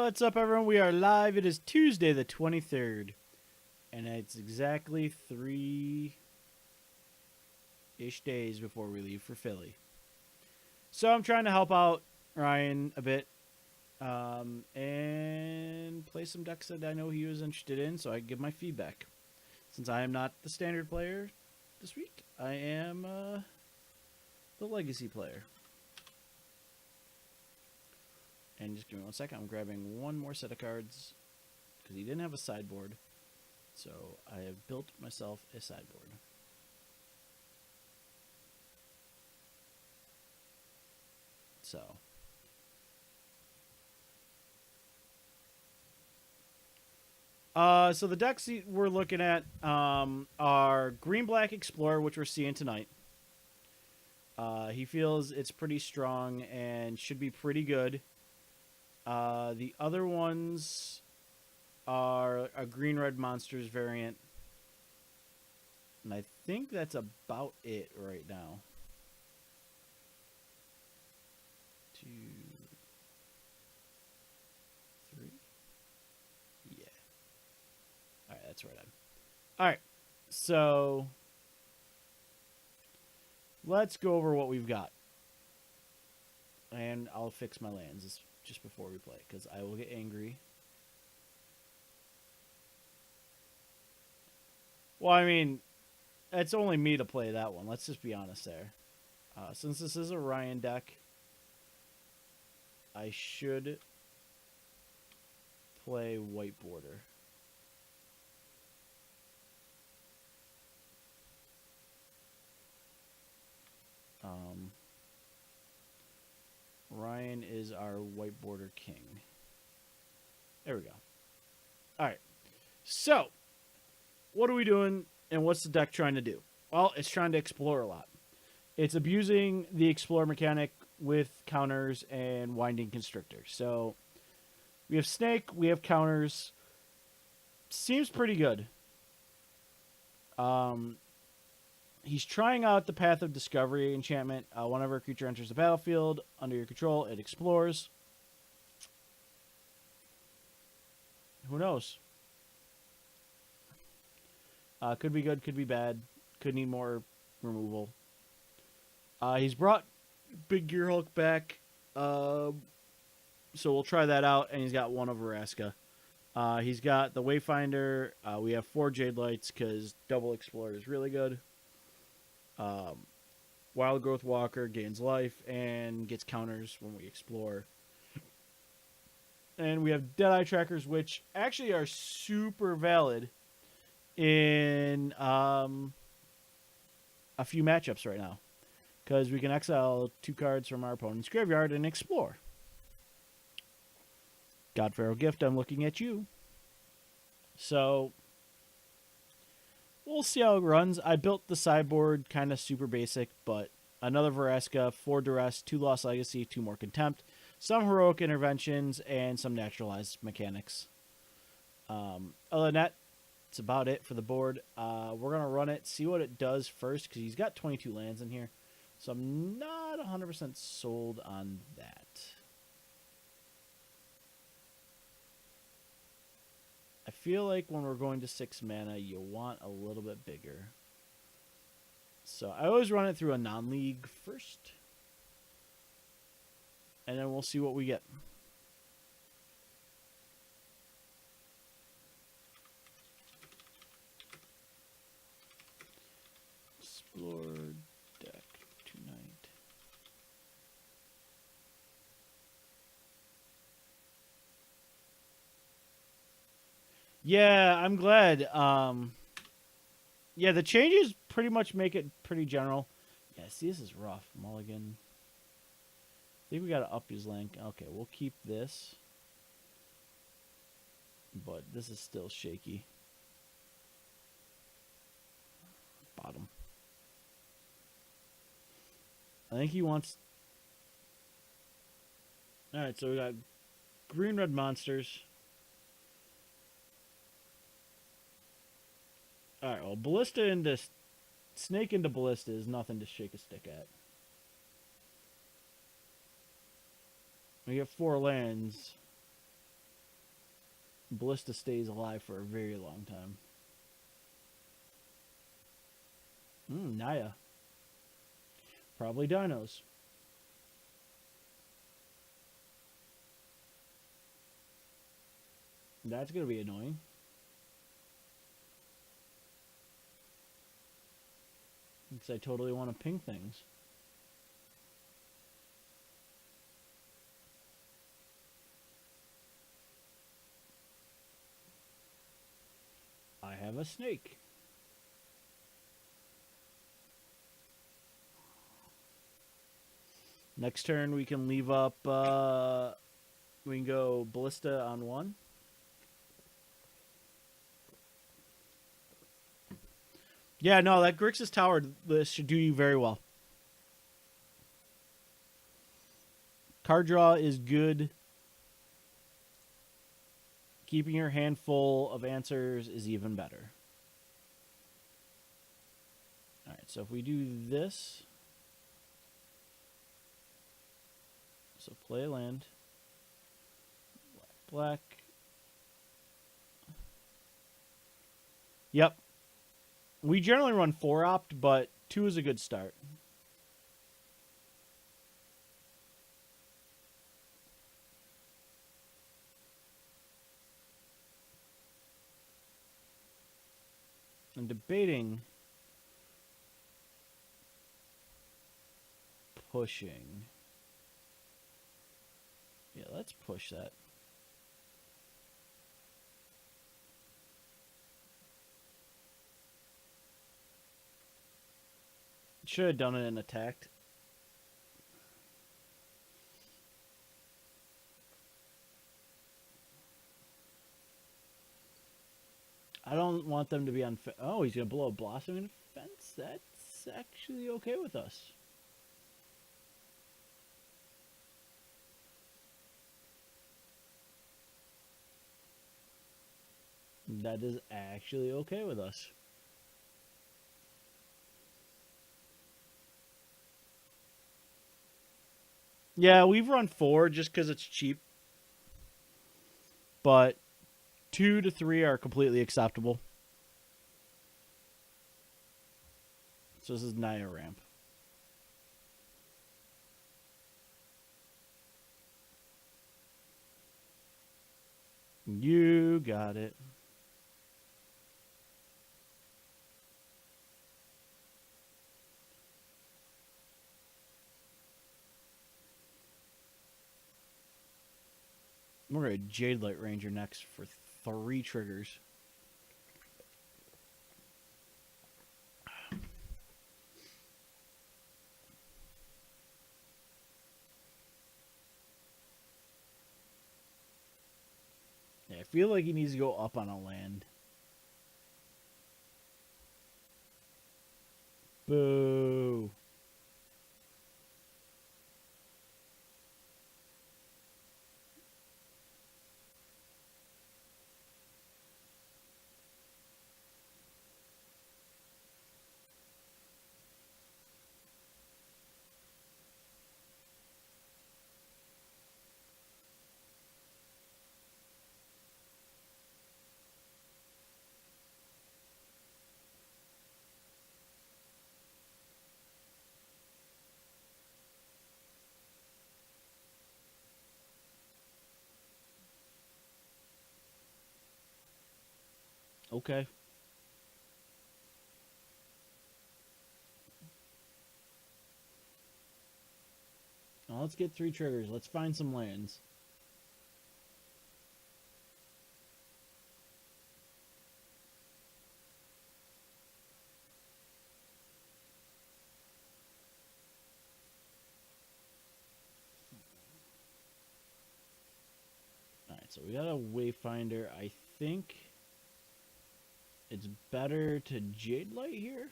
What's up, everyone? We are live. It is Tuesday, the 23rd, and it's exactly 3-ish days before we leave for Philly. So I'm trying to help out Ryan a bit and play some decks that I know he was interested in, so I can give my feedback. Since I am not the standard player this week, I am the legacy player. And just give me 1 second. I'm grabbing one more set of cards because he didn't have a sideboard. So I have built myself a sideboard. So the decks we're looking at are Green-Black Explorer, which we're seeing tonight. He feels it's pretty strong and should be pretty good. The other ones are a Green-Red Monsters variant. And I think that's about it right now. 2, 3. Yeah. Alright, that's right on. Alright, so let's go over what we've got. And I'll fix my lands just before we play, because I will get angry. Well, I mean, it's only me to play that one. Let's just be honest there. Since this is a Ryan deck, I should play White Border. Ryan is our White Border king. There we go. Alright. So, what are we doing, and what's the deck trying to do? Well, it's trying to explore a lot. It's abusing the Explore mechanic with counters and Winding Constrictor. So, we have Snake, we have counters. Seems pretty good. He's trying out the Path of Discovery enchantment. Whenever a creature enters the battlefield under your control, it explores. Who knows? Could be good, could be bad. Could need more removal. He's brought Big Gear Hulk back. So we'll try that out. And he's got one of Vraska. He's got the Wayfinder. We have 4 Jade Lights because double Explorer is really good. Wild Growth Walker gains life and gets counters when we explore. And we have Deadeye Trackers, which actually are super valid in a few matchups right now. Because we can exile 2 cards from our opponent's graveyard and explore. Godpharaoh Gift, I'm looking at you. So we'll see how it runs. I built the sideboard kind of super basic, but another Vraska, 4 Duress, 2 Lost Legacy, 2 more Contempt, some Heroic Interventions, and some Naturalized Mechanics. Other than that, that's about it for the board. We're going to run it, see what it does first, because he's got 22 lands in here. So I'm not 100% sold on that. I feel like when we're going to 6 mana, you want a little bit bigger. So I always run it through a non-league first. And then we'll see what we get. Explore deck tonight. Yeah, I'm glad. Yeah, the changes pretty much make it pretty general. Yeah, see, this is rough. Mulligan. I think we got to up his link. Okay, we'll keep this. But this is still shaky. Bottom. I think he wants... Alright, so we got Green-Red Monsters. Alright, well, Ballista into... Snake into Ballista is nothing to shake a stick at. We get 4 lands. Ballista stays alive for a very long time. Naya. Probably dinos. That's going to be annoying. Because I totally want to ping things. I have a snake. Next turn we can leave up, we can go Ballista on 1. Yeah, no, that Grixis Tower list should do you very well. Card draw is good. Keeping your hand full of answers is even better. Alright, so if we do this... So play a land. Black. Yep. We generally run 4-opt, but 2 is a good start. I'm debating pushing. Yeah, let's push that. Should have done it and attacked. I don't want them to be on... Oh, he's going to blow a Blossoming Fence? That's actually okay with us. That is actually okay with us. Yeah, we've run 4 just because it's cheap. But 2 to 3 are completely acceptable. So this is Naya ramp. You got it. We're going to Jade Light Ranger next for 3 triggers. Yeah, I feel like he needs to go up on a land. Boo. Okay. Now let's get 3 triggers. Let's find some lands. Alright, so we got a Wayfinder. I think it's better to Jade Light here.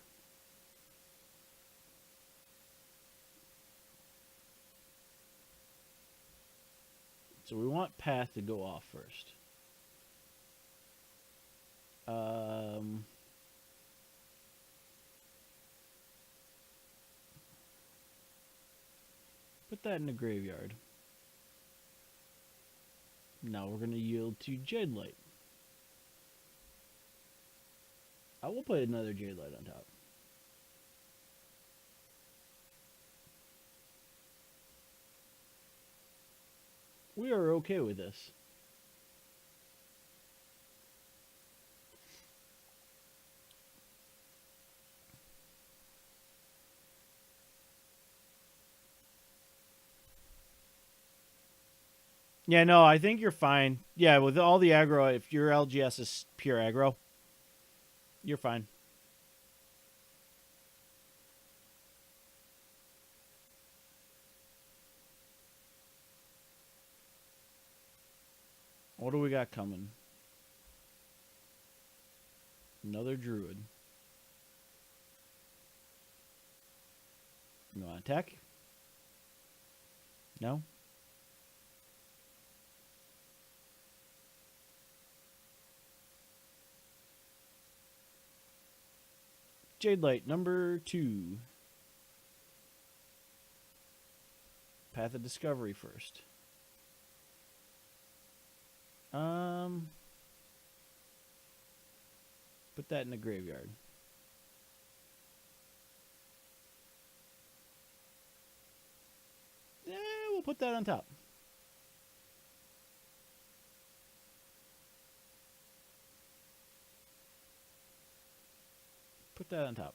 So we want Path to go off first. Put that in the graveyard. Now we're going to yield to Jade Light. I will put another Jade Light on top. We are okay with this. Yeah, no, I think you're fine. Yeah, with all the aggro, if your LGS is pure aggro, you're fine. What do we got coming? Another Druid. You want to attack? No? Jade Light, number 2. Path of Discovery first. Put that in the graveyard. We'll put that on top. Put that on top.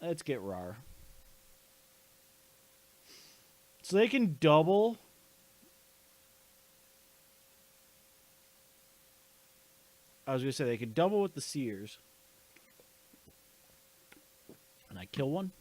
Let's get Rar. So they can double. I was going to say they could double with the Seers. And I kill one.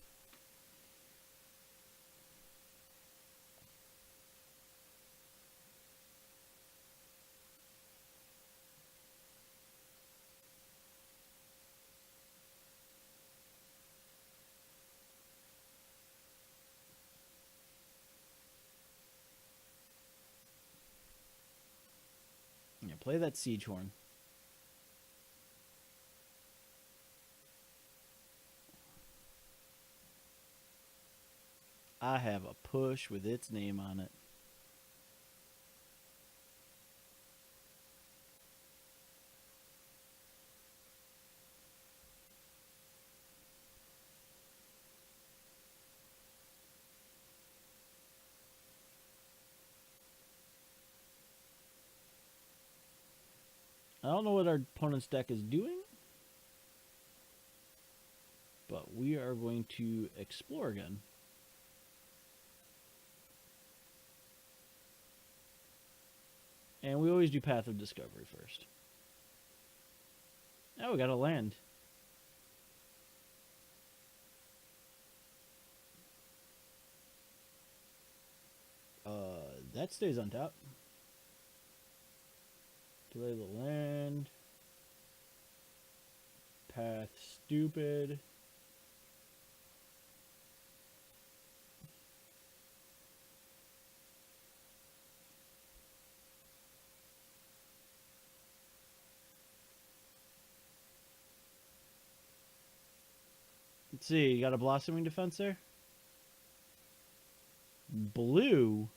Yeah, play that Siege Horn. I have a push with its name on it. I don't know what our opponent's deck is doing, but we are going to explore again. And we always do Path of Discovery first. Oh, we got a land. That stays on top. Delay the land. Path stupid. Let's see, you got a Blossoming Defense there? Blue?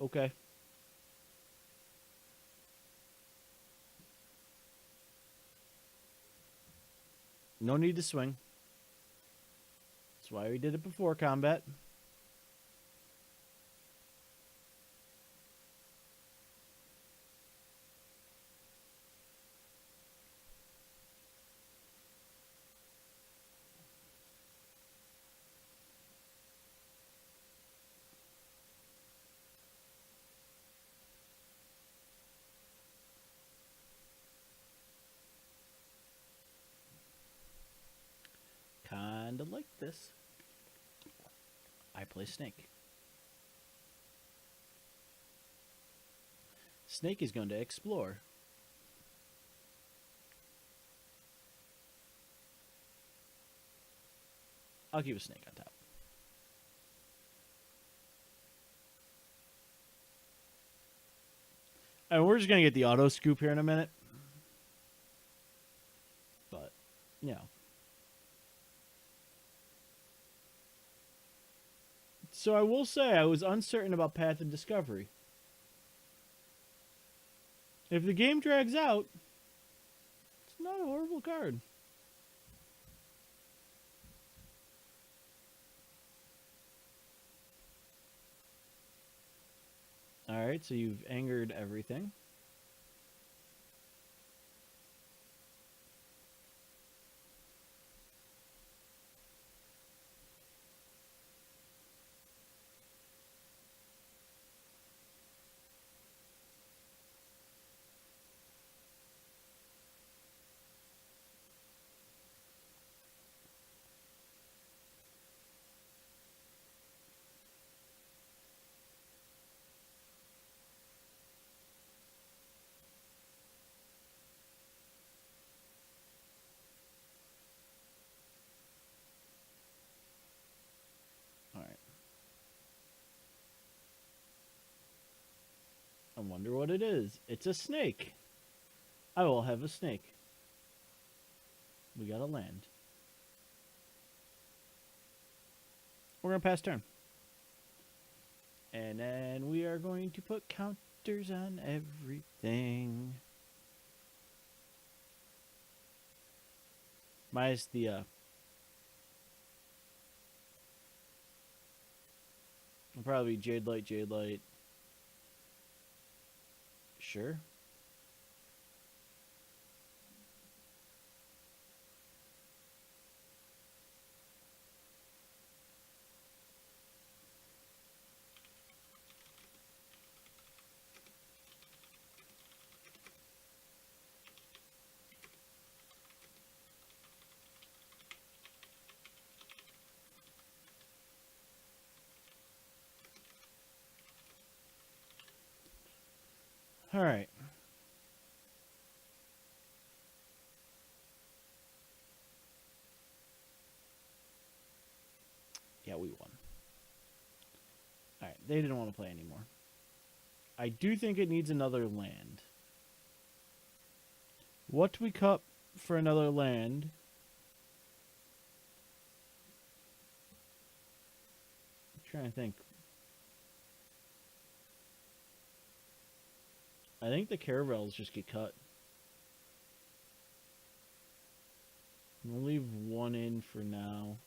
Okay. No need to swing. That's why we did it before combat. Kinda like this. I play Snake. Snake is going to explore. I'll keep a Snake on top. And we're just going to get the auto scoop here in a minute. But, you know. So I will say I was uncertain about Path of Discovery. If the game drags out, it's not a horrible card. Alright, so you've angered everything. Alright. I wonder what it is. It's a snake. I will have a snake. We got a land. We're going to pass turn. And then we are going to put counters on everything. Minus the it'll probably Jade Light, Jade Light. Sure. All right. Yeah, we won. All right, they didn't want to play anymore. I do think it needs another land. What do we cut for another land? I'm trying to think. I think the caravels just get cut. We'll leave one in for now.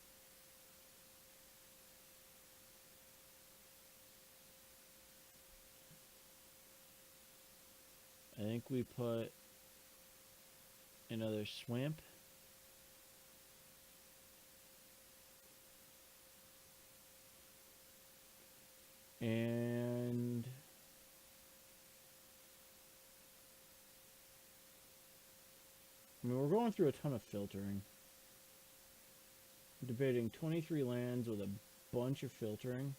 I think we put another swamp. And I mean, we're going through a ton of filtering. I'm debating 23 lands with a bunch of filtering.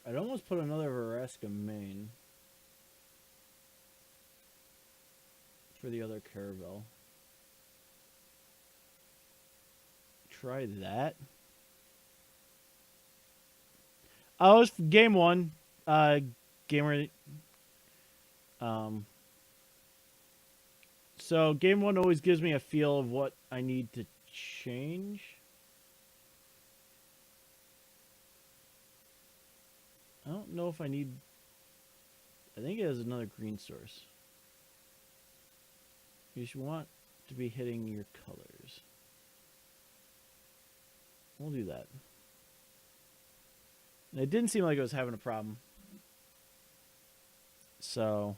I'd almost put another Vereska main for the other Caravel. Try that. Oh, it's game one. Gamer. So game one always gives me a feel of what I need to change. I don't know if I need... I think it has another green source. You should want to be hitting your colors. We'll do that. And it didn't seem like it was having a problem. So...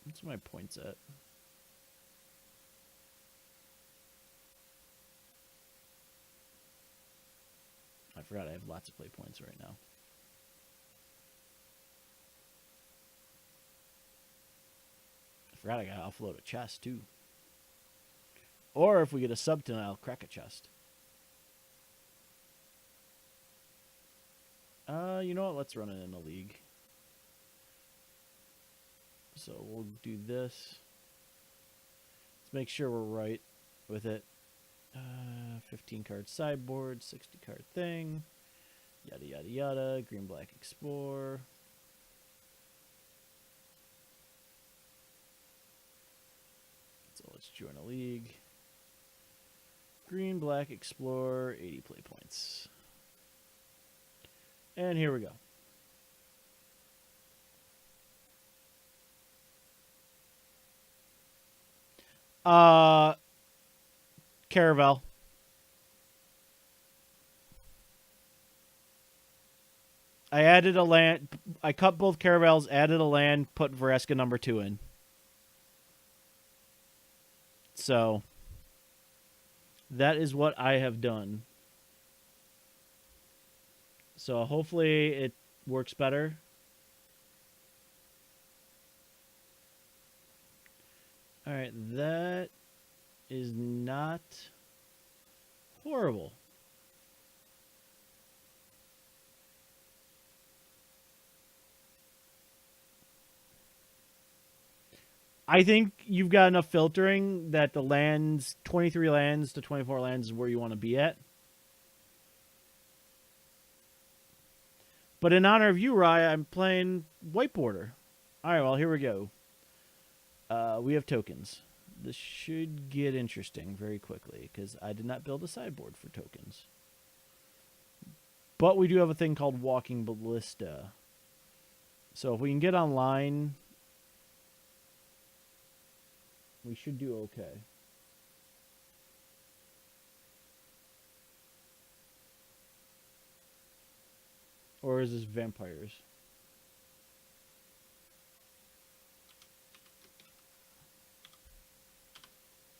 what's my points at? forgot I have lots of play points right now. I forgot I gotta offload a chest too. Or if we get a subton, I'll crack a chest. You know what? Let's run it in a league. So we'll do this. Let's make sure we're right with it. 15 card sideboard, 60 card thing. Yada yada yada. Green black explore. So let's join a league. Green black explore, 80 play points. And here we go. Caravel. I added a land. I cut both Caravels, added a land, put Vraska number 2 in. So that is what I have done. So hopefully it works better. All right, that is not horrible. I think you've got enough filtering that the lands, 23 lands to 24 lands is where you want to be at. But in honor of you, Rye, I'm playing white border. All right, well, here we go. We have tokens. This should get interesting very quickly because I did not build a sideboard for tokens. But we do have a thing called Walking Ballista. So if we can get online, we should do okay. Or is this vampires?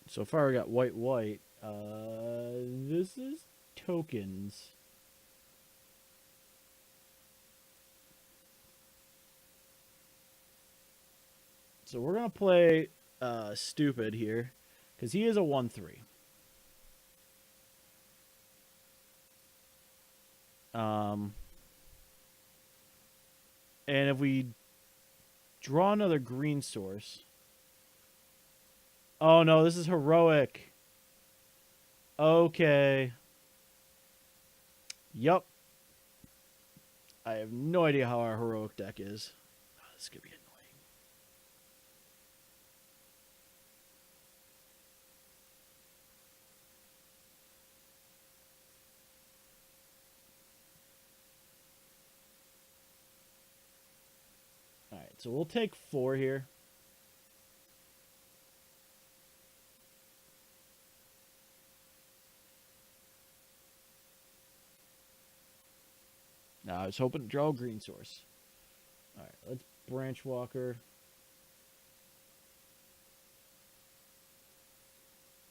So far we got white, white. This is tokens. So we're going to play stupid here because he is a 1/3. And if we draw another green source. Oh no, this is heroic. Okay. Yup. I have no idea how our heroic deck is. Oh, this is going to be annoying. Alright, so we'll take 4 here. Now, I was hoping to draw a green source. Alright, let's Branch Walker.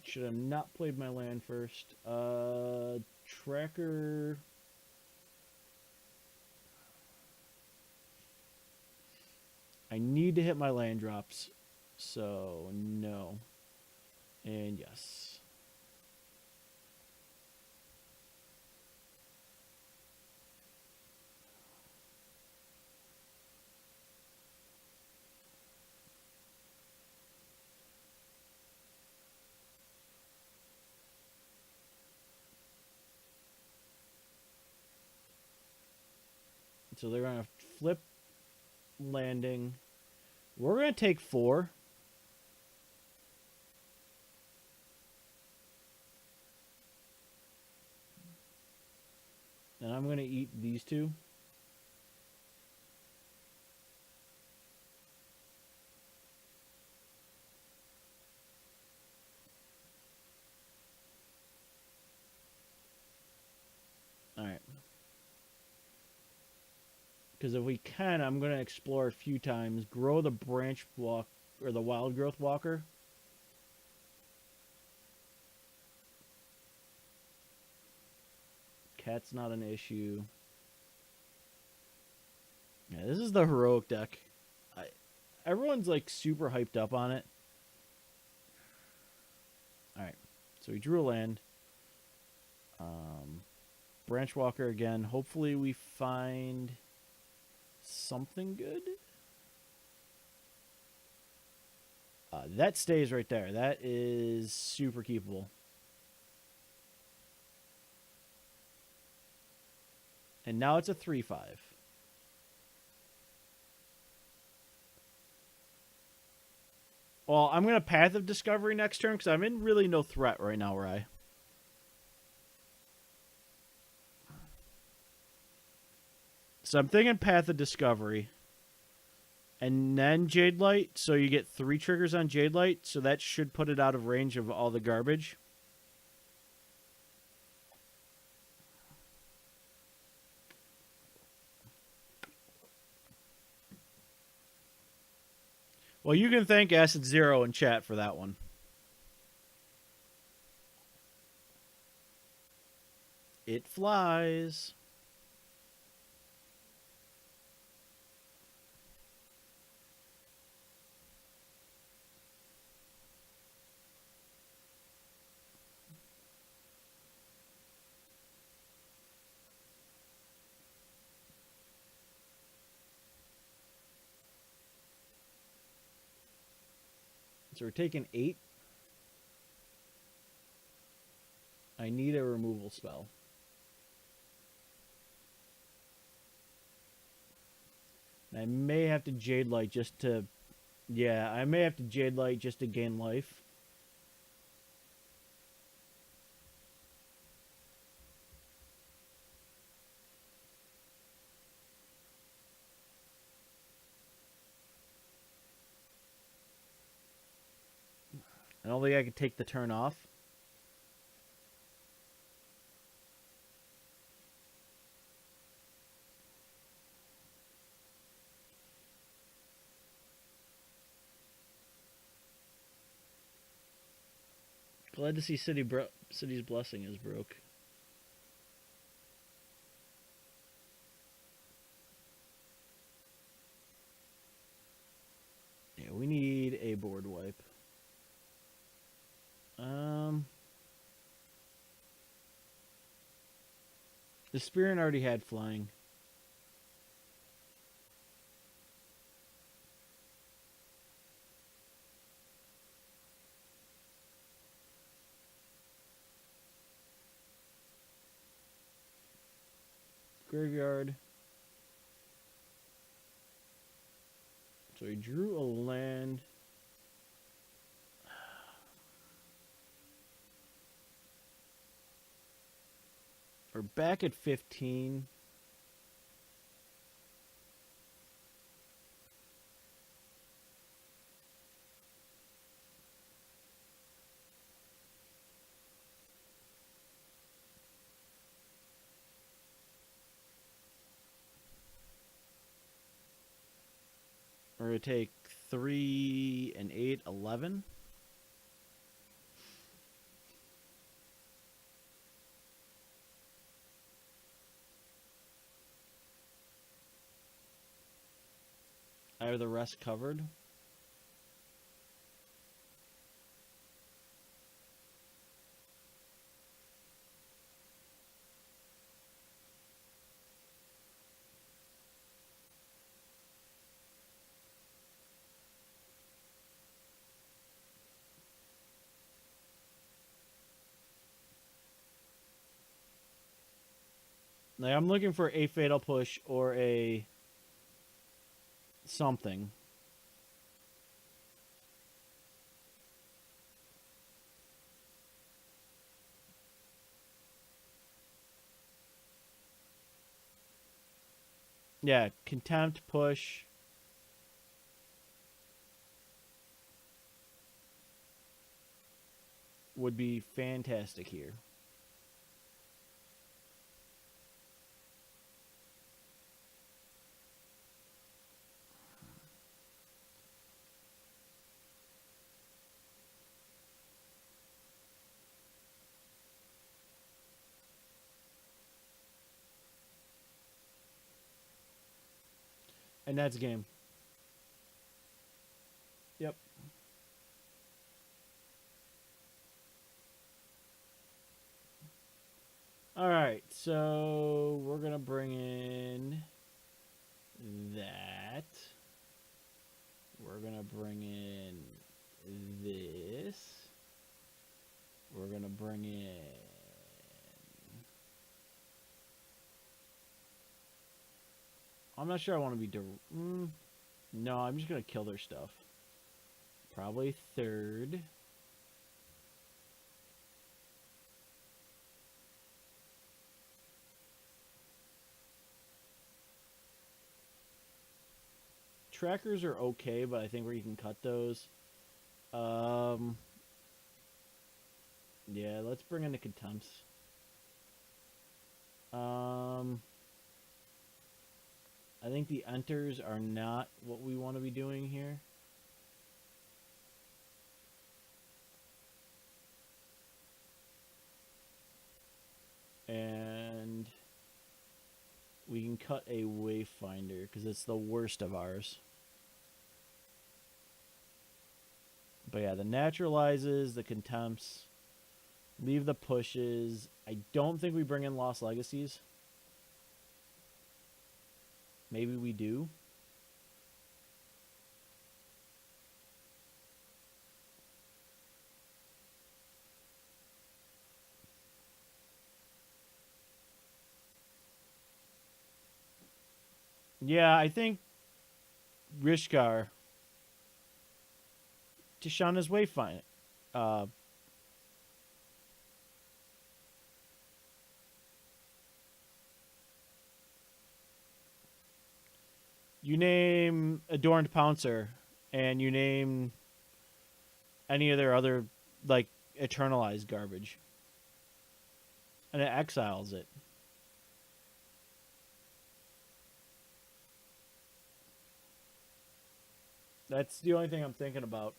Should have not played my land first. Tracker. I need to hit my land drops. So, no. And yes. So they're going to flip landing. We're going to take 4. And I'm going to eat these 2. Alright. Because if we can, I'm going to explore a few times. Grow the branch walk or the wild growth walker. Cat's not an issue. Yeah, this is the heroic deck. Everyone's like super hyped up on it. Alright. So we drew a land. Branchwalker again. Hopefully we find something good. That stays right there. That is super keepable. And now it's a 3/5. Well, I'm going to Path of Discovery next turn because I'm in really no threat right now, Rye. So I'm thinking Path of Discovery. And then Jade Light, so you get 3 triggers on Jade Light, so that should put it out of range of all the garbage. Well, you can thank Acid Zero in chat for that one. It flies. So we're taking 8. I need a removal spell. I may have to Jade Light just to... Yeah, I may have to Jade Light just to gain life. I don't think I could take the turn off. Glad to see City's Blessing is broke. Yeah, we need a board wipe. The Spirit already had flying. Graveyard. So he drew a land. We're back at 15. We're going to take 3 and 8, 11. I have the rest covered. Now I'm looking for a Fatal Push or a something. Yeah, Contempt, Push. Would be fantastic here. And that's game. Yep. All right, so we're gonna bring in that. We're gonna bring in this. We're gonna bring in. I'm not sure I want to be. No, I'm just gonna kill their stuff. Probably third. Trackers are okay, but I think we can cut those. Yeah, let's bring in the contempts. I think the enters are not what we want to be doing here. And we can cut a wayfinder because it's the worst of ours. But yeah, the naturalizes, the contempts, leave the pushes. I don't think we bring in Lost Legacies. Maybe we do. Yeah, I think Rishkar, Tishana's Wayfinder. You name Adorned Pouncer, and you name any of their other, like, eternalized garbage. And it exiles it. That's the only thing I'm thinking about.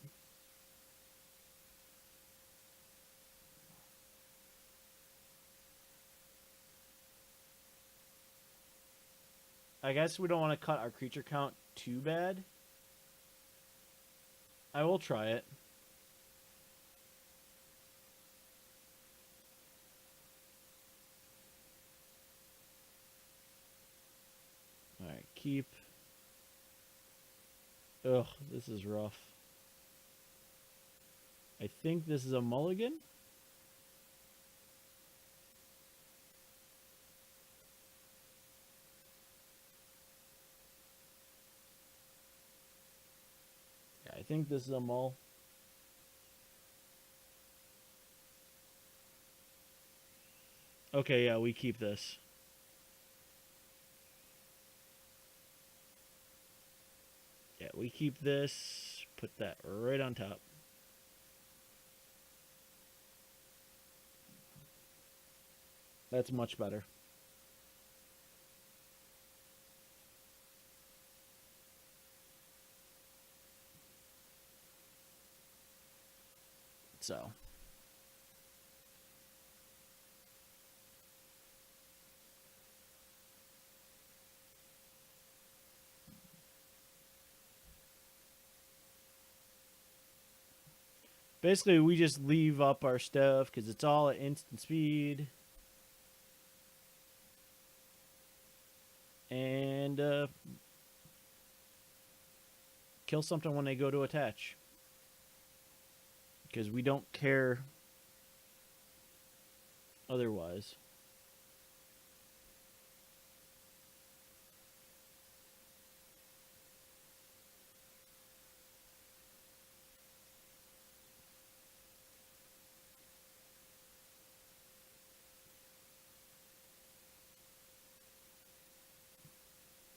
I guess we don't want to cut our creature count too bad. I will try it. Alright, keep. Ugh, this is rough. I think this is a mulligan. Yeah, I think this is a mull. Okay, yeah, we keep this. Yeah, we keep this. Put that right on top. That's much better. So. Basically, we just leave up our stuff because it's all at instant speed. And kill something when they go to attach. Because we don't care otherwise.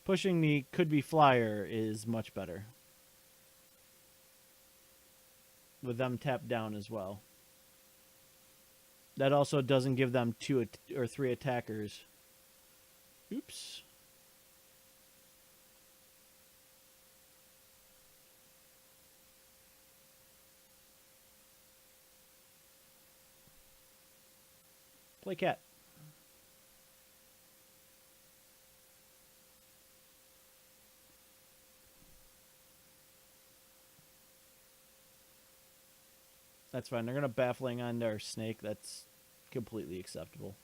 Pushing the could be flyer is much better. With them tapped down as well. That also doesn't give them 2 or 3 attackers. Oops. Play cat. That's fine. They're gonna baffling on their snake. That's completely acceptable.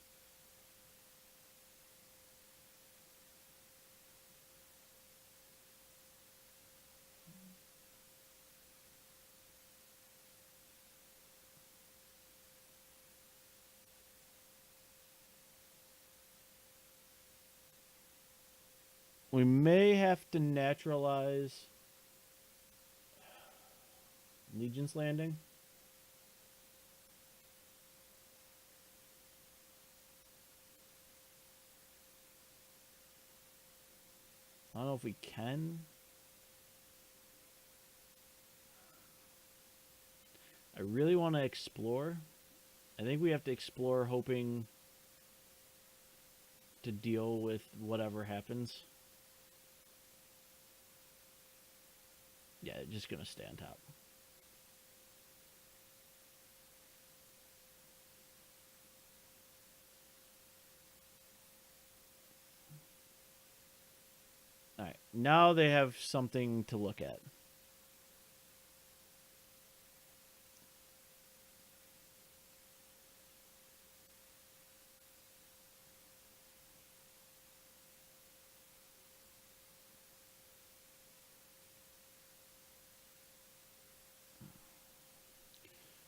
We may have to naturalize Legion's Landing. I don't know if we can. I really want to explore. I think we have to explore hoping to deal with whatever happens. Yeah, just going to stay on top. All right, now they have something to look at.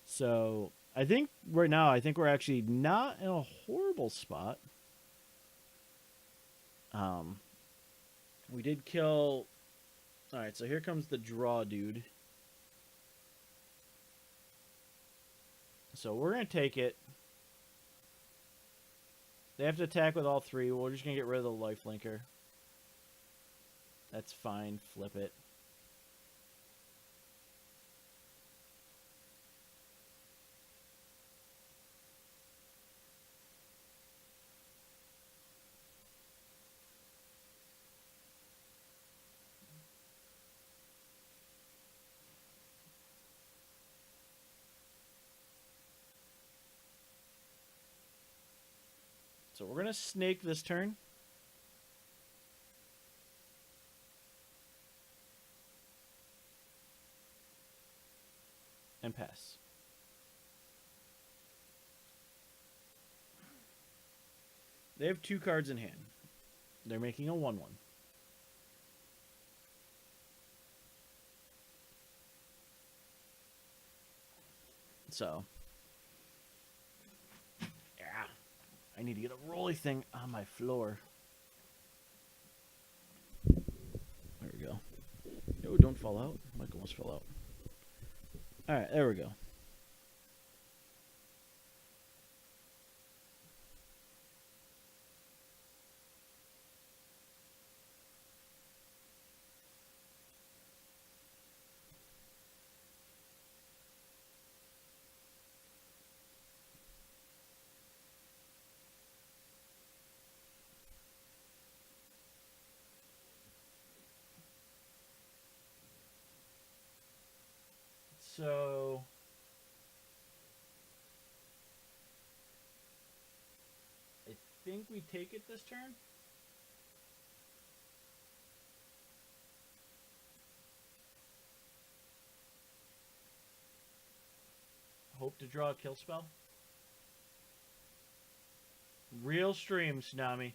So I think right now, I think we're actually not in a horrible spot. We did kill. All right, so here comes the draw dude. So we're gonna take it. They have to attack with all three. We're just gonna get rid of the life linker. That's fine. Flip it. So we're gonna snake this turn. And pass. They have 2 cards in hand. They're making a 1/1. So, yeah, I need to get a rolly thing on my floor. There we go. No, don't fall out. Mike almost fell out. All right, there we go. So, I think we take it this turn. Hope to draw a kill spell. Real stream, Tsunami.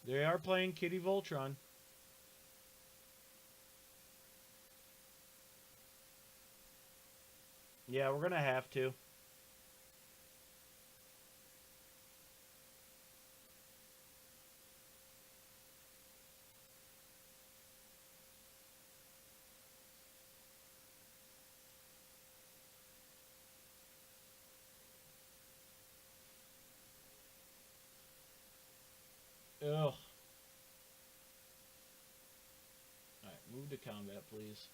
They are playing Kitty Voltron. Yeah, we're gonna have to. Ugh. Alright, move to combat, please.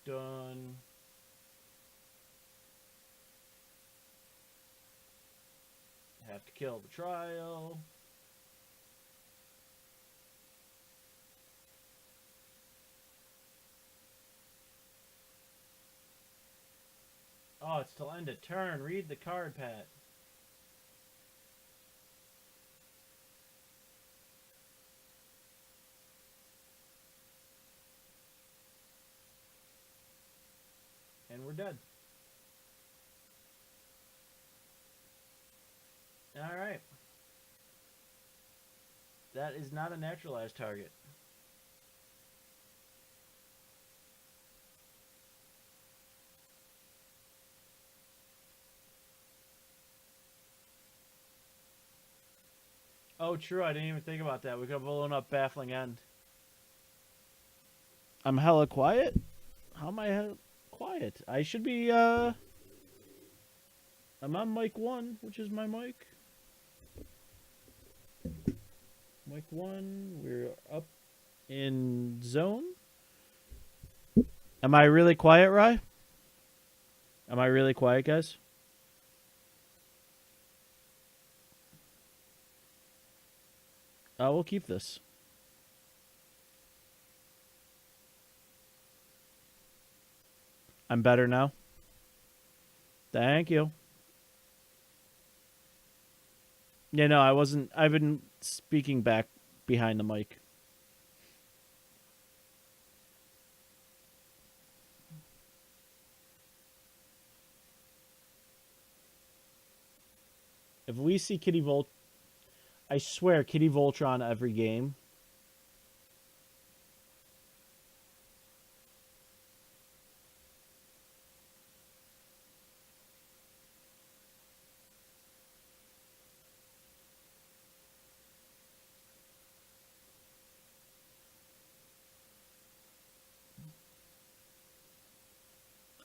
done. Have to kill the trial. Oh, it's till end of turn. Read the card, Pat. And we're dead. Alright. That is not a naturalized target. Oh, true. I didn't even think about that. We could have blown up Baffling End. I'm hella quiet? How am I quiet? I should be, I'm on mic 1, which is my mic. Mic 1. We're up in zone. Am I really quiet, Rye? Am I really quiet, guys? We'll keep this. I'm better now. Thank you. Yeah, no, I wasn't. I've been speaking back behind the mic. If we see Kitty Volt, I swear Kitty Voltron every game.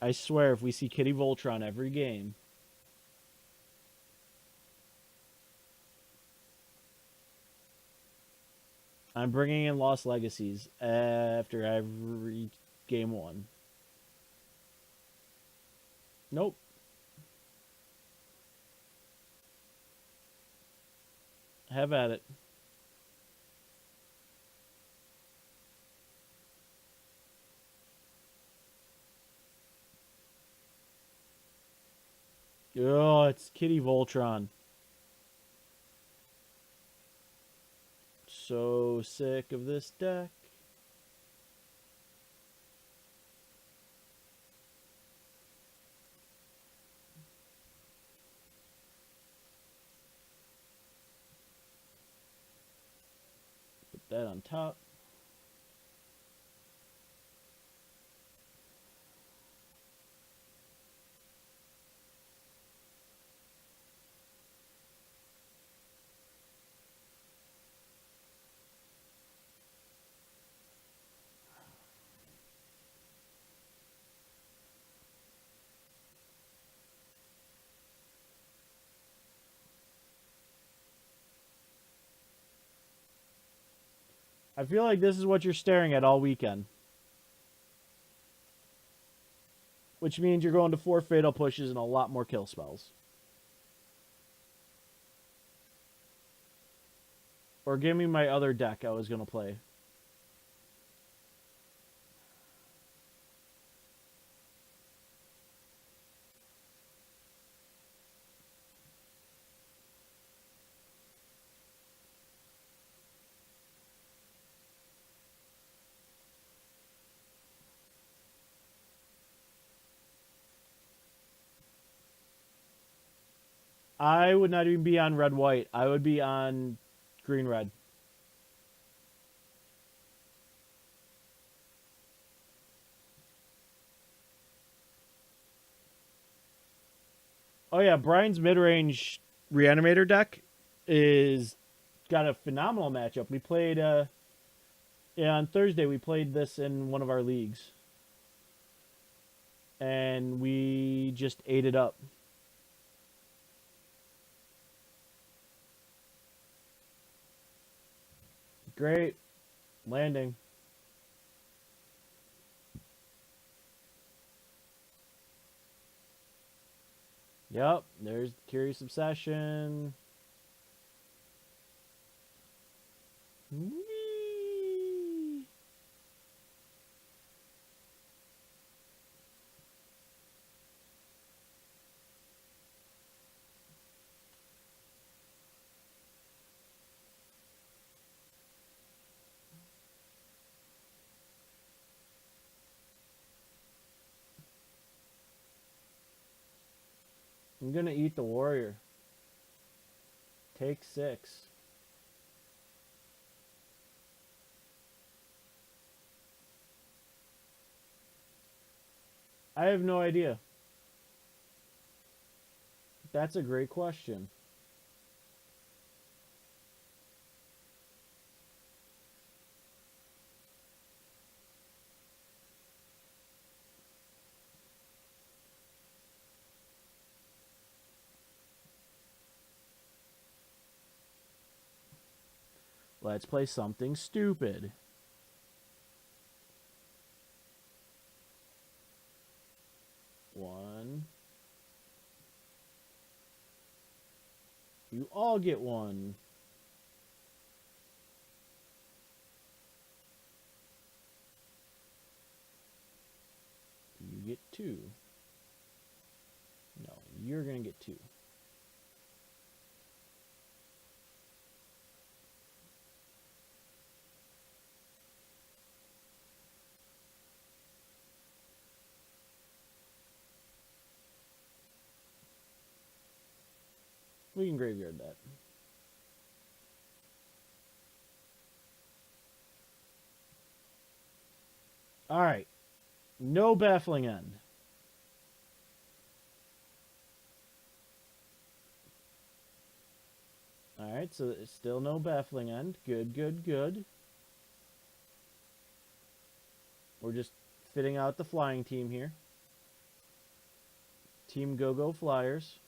I swear if we see Kitty Voltron every game. I'm bringing in Lost Legacies after every game 1. Nope. Have at it. Oh, it's Kitty Voltron. So sick of this deck. Put that on top. I feel like this is what you're staring at all weekend. Which means you're going to 4 fatal pushes and a lot more kill spells. Or give me my other deck I was going to play. I would not even be on red-white. I would be on green-red. Oh yeah, Brian's mid-range Reanimator deck is got a phenomenal matchup. We played on Thursday we played this in one of our leagues. And we just ate it up. Great landing. Yep, there's Curious Obsession. Whee! I'm gonna eat the warrior. Take 6. I have no idea. That's a great question. Let's play something stupid. One. You all get 1. You get 2. No, you're gonna get 2. We can graveyard that. Alright. No baffling end. Alright, so it's still no baffling end. Good, good, good. We're just fitting out the flying team here. Team Go-Go Flyers.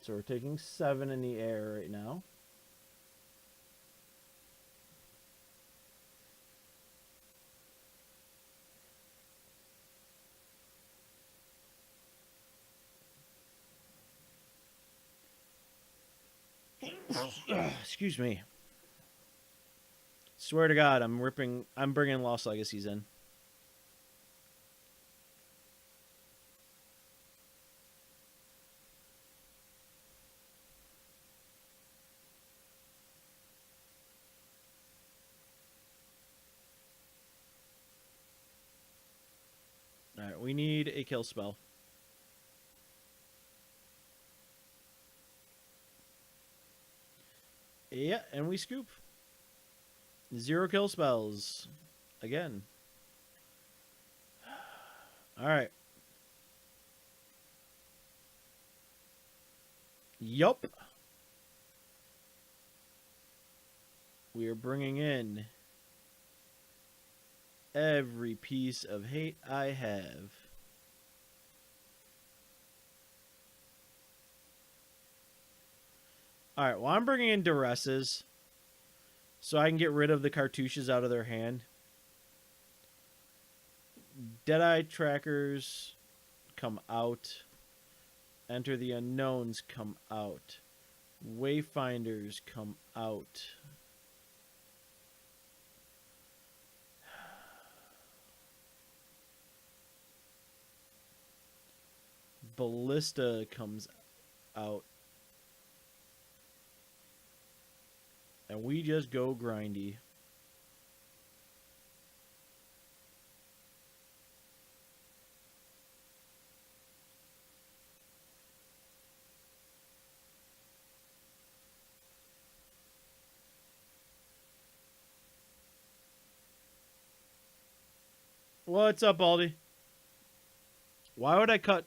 So we're taking 7 in the air right now. Excuse me. Swear to God, I'm bringing Lost Legacies in. Alright, we need a kill spell. Yeah, and we scoop. 0 kill spells. Again. Alright. Yup. We are bringing in every piece of hate I have. Alright, well, I'm bringing in Duresses so I can get rid of the cartouches out of their hand. Deadeye Trackers come out. Enter the Unknowns come out. Wayfinders come out. Ballista comes out. And we just go grindy. What's up, Baldy? Why would I cut...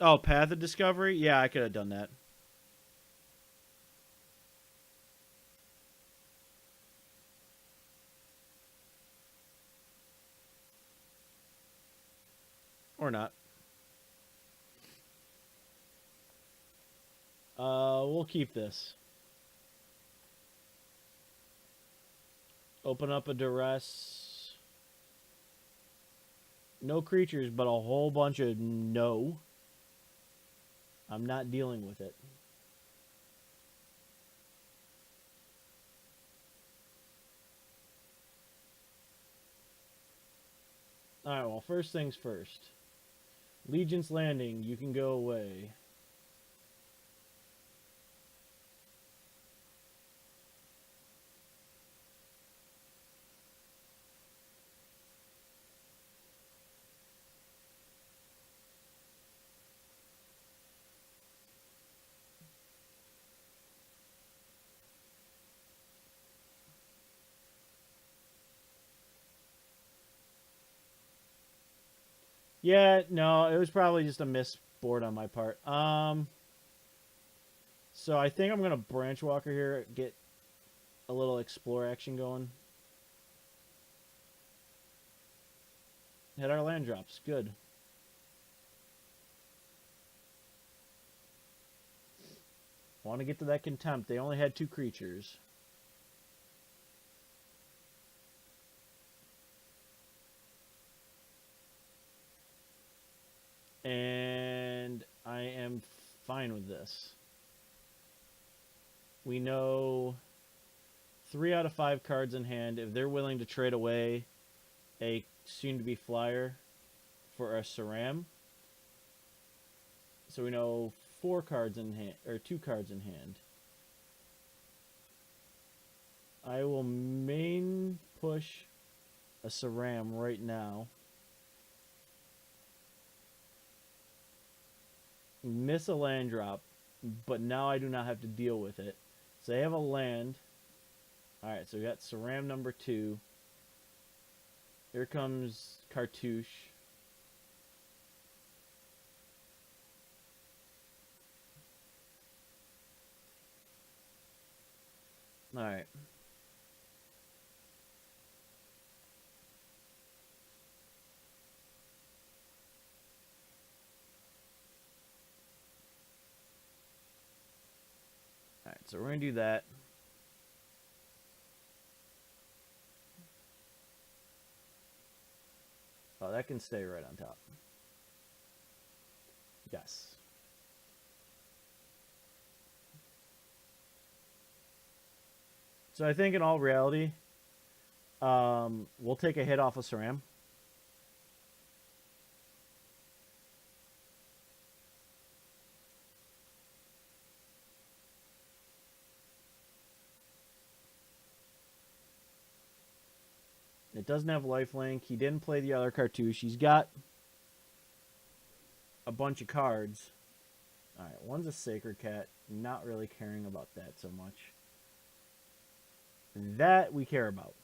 Oh, Path of Discovery? Yeah, I could have done that. Or not. We'll keep this. Open up a duress. No creatures, but a whole bunch of no. I'm not dealing with it. Alright, well, first things first. Legion's Landing, you can go away. Yeah, no, it was probably just a miss board on my part. So I think I'm going to Branch Walker here, get a little explore action going. Hit our land drops. Good. Want to get to that Contempt. They only had 2 creatures. And I am fine with this. We know 3 out of 5 cards in hand. If they're willing to trade away a soon-to-be flyer for a Saram, so we know 4 cards in hand, or 2 cards in hand. I will main push a Saram right now. Miss a land drop, but now I do not have to deal with it. So they have a land. Alright, so we got Saram number 2. Here comes Cartouche. Alright. Alright, so we're going to do that. Oh, that can stay right on top. Yes. So I think in all reality, we'll take a hit off of Saram. It doesn't have lifelink. He didn't play the other Cartouche. He's got a bunch of cards. Alright, one's a Sacred Cat. Not really caring about that so much. That we care about.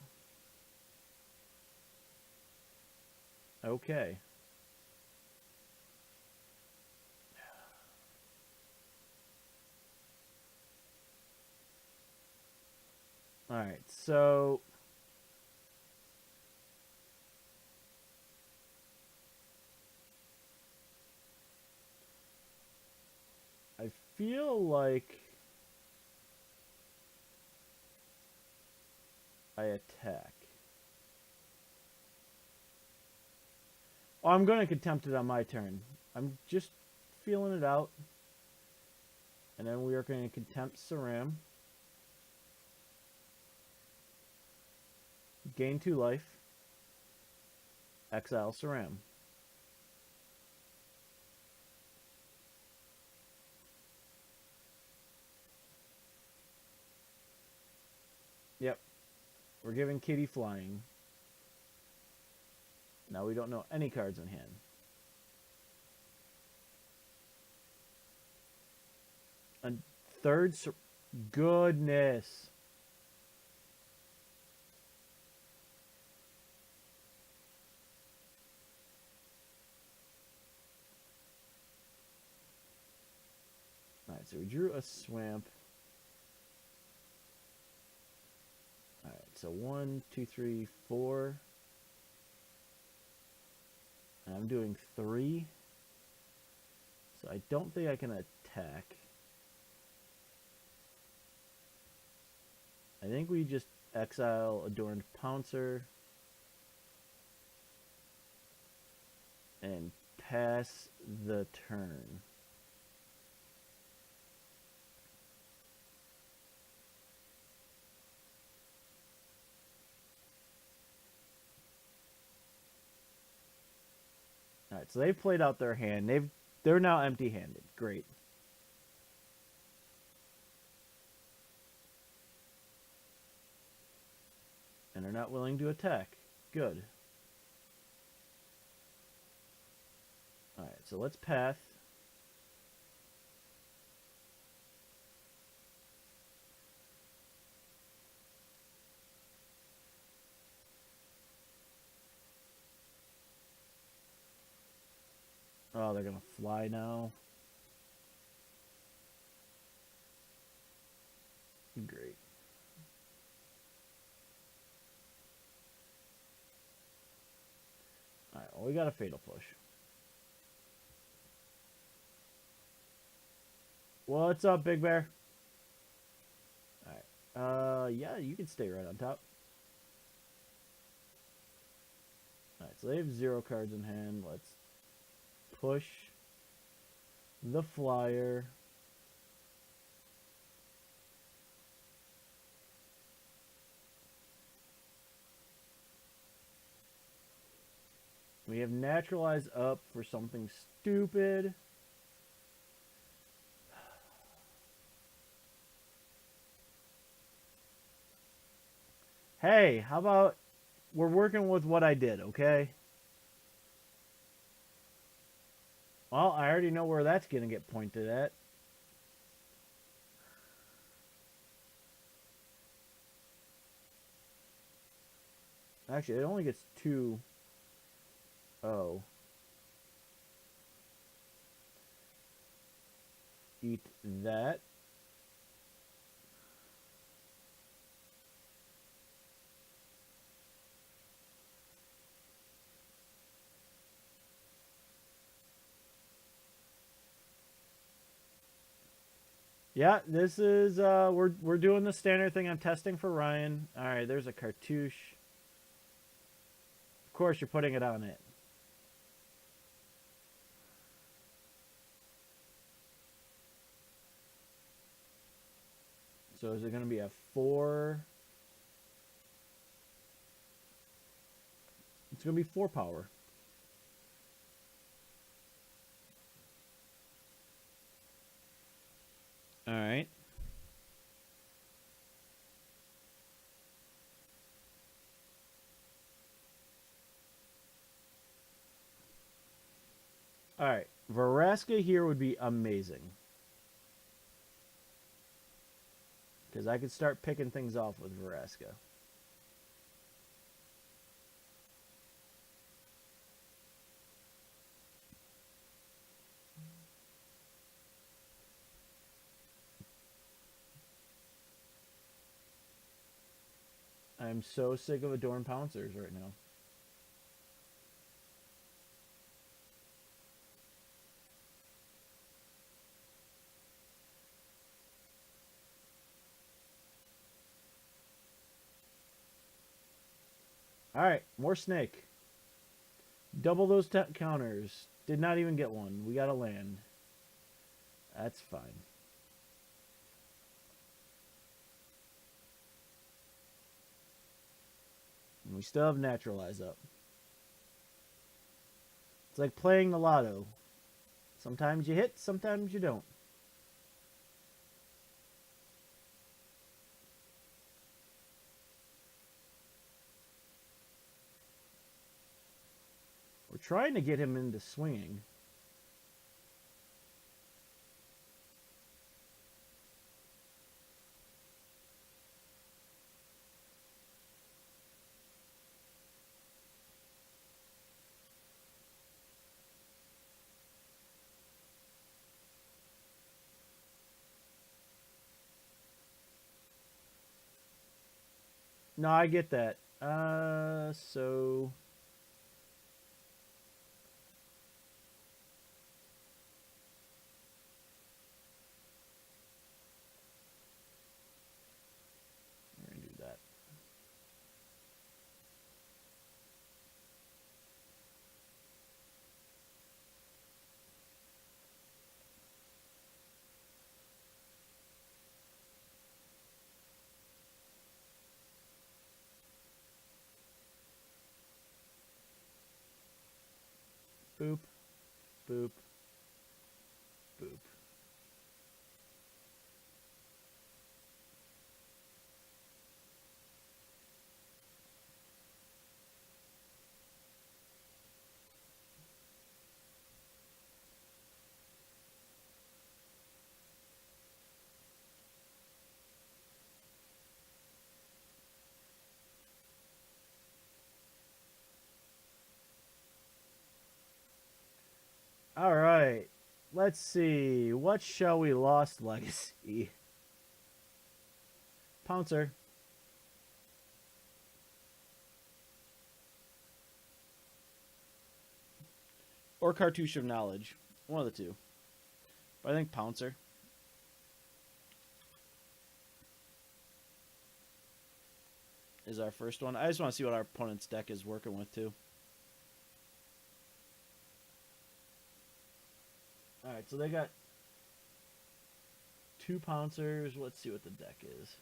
Okay. Alright, so I feel like I attack. Oh, I'm going to Contempt it on my turn. I'm just feeling it out. And then we are going to Contempt Saram. Gain 2 life. Exile Saram. Yep. We're giving Kitty flying. Now we don't know any cards in hand. A third... Goodness. Alright, so we drew a Swamp. Alright, so 1, 2, 3, 4. And I'm doing 3. So I don't think I can attack. I think we just exile Adorned Pouncer, and pass the turn. All right, so they've played out their hand. They're now empty-handed. Great. And they're not willing to attack. Good. All right, so let's path. Oh, they're gonna fly now. Great. Alright, well, we got a Fatal Push. What's up, Big Bear? Alright. Yeah, you can stay right on top. Alright, so they have 0 cards in hand. Let's push the flyer. We have Naturalize up for something stupid. Hey, how about we're working with what I did, okay? Well, I already know where that's going to get pointed at. Actually, it only gets 2. Oh. Eat that. Yeah, this is we're doing the standard thing. I'm testing for Ryan. All right, there's a cartouche. Of course, you're putting it on it. So is it going to be a 4? It's going to be 4 power. All right. All right. Vraska here would be amazing. Because I could start picking things off with Vraska. I'm so sick of Adorned Pouncers right now. Alright, more snake. Double those counters. Did not even get one. We got a land. That's fine. And we still have Naturalize up. It's like playing the lotto. Sometimes you hit, sometimes you don't. We're trying to get him into swinging. No, I get that. So... we're gonna do that. Boop, boop, boop. All right. Let's see. What shall we lost legacy? Pouncer. Or Cartouche of Knowledge. One of the two. But I think Pouncer. Is our first one. I just want to see what our opponent's deck is working with, too. Alright, so they got 2 Pouncers. Let's see what the deck is.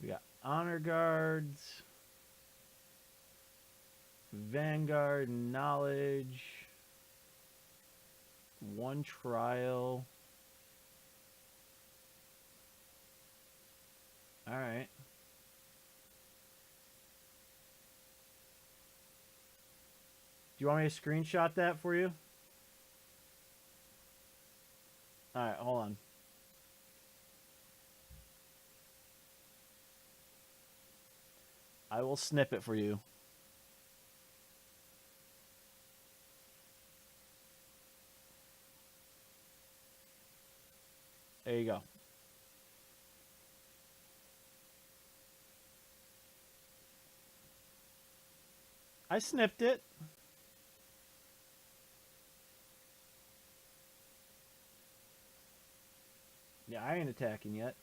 We got Honor Guards, Vanguard, Knowledge, 1 Trial. Alright. Do you want me to screenshot that for you? Alright, hold on. I will snip it for you. There you go. I snipped it. Yeah, I ain't attacking yet.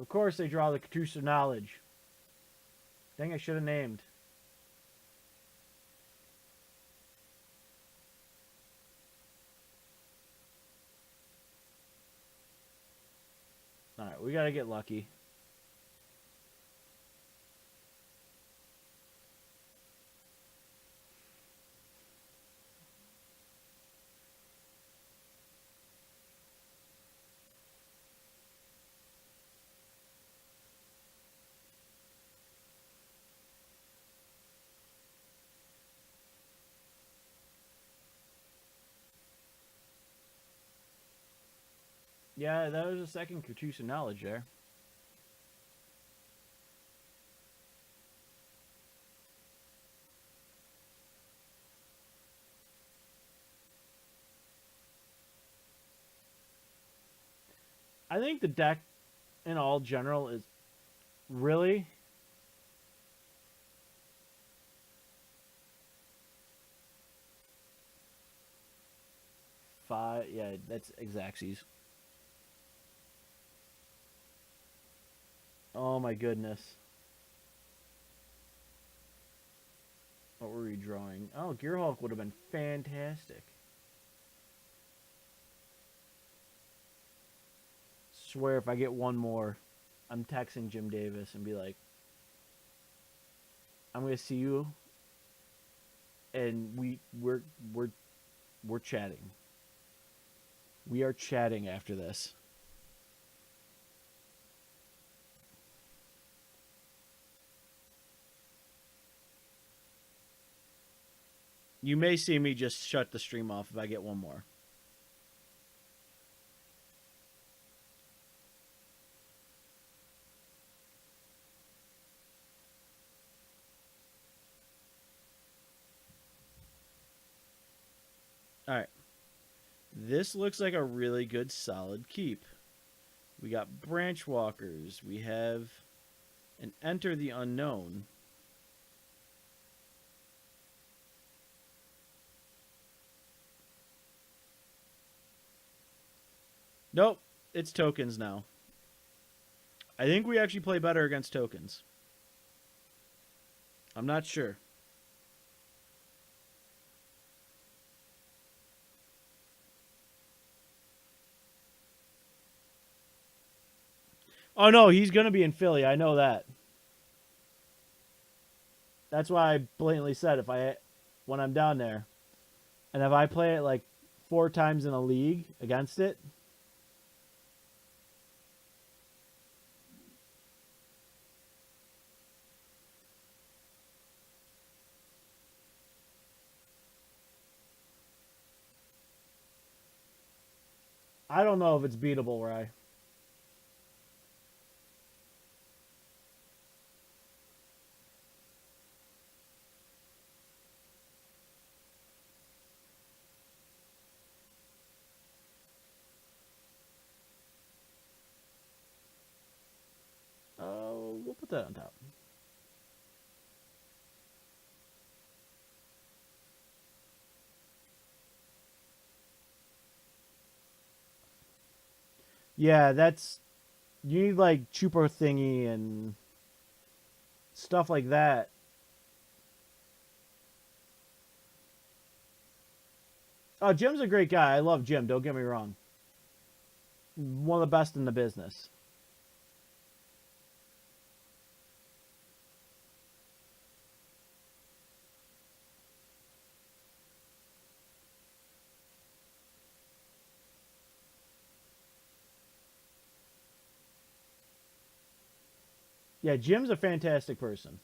Of course they draw the Cartouche of Knowledge. Dang, I should have named. Alright, we gotta get lucky. Yeah, that was a second Cartouche of Knowledge there. I think the deck in all general is really five. Yeah, that's Xaxes. Oh my goodness. What were we drawing? Oh, Gearhulk would have been fantastic. Swear if I get one more, I'm texting Jim Davis and be like, I'm gonna see you, and we're chatting. We are chatting after this. You may see me just shut the stream off if I get one more. All right. This looks like a really good solid keep. We got Branch Walkers. We have an Enter the Unknown. Nope, it's tokens now. I think we actually play better against tokens. I'm not sure. Oh no, he's gonna be in Philly. I know that. That's why I blatantly said when I'm down there, and if I play it like 4 times in a league against it, I don't know if it's beatable, Rye. We'll put that on top. Yeah, that's you need like Chupo thingy and stuff like that. Oh, Jim's a great guy. I love Jim. Don't get me wrong. One of the best in the business. Yeah, Jim's a fantastic person.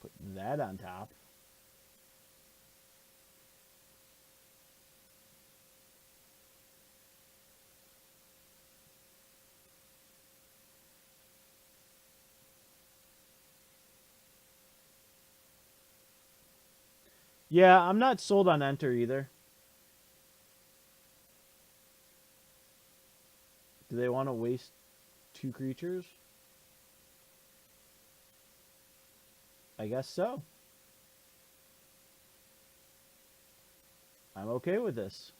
Put that on top. Yeah, I'm not sold on Enter either. Do they want to waste 2 creatures? I guess so. I'm okay with this.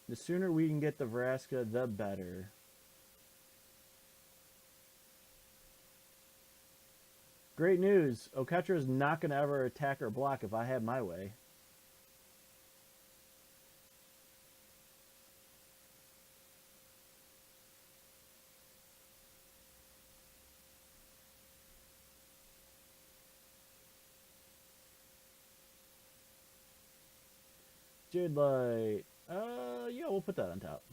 The sooner we can get the Vraska, the better. Great news. Oketra is not going to ever attack or block if I have my way. Jade Light. Yeah, we'll put that on top.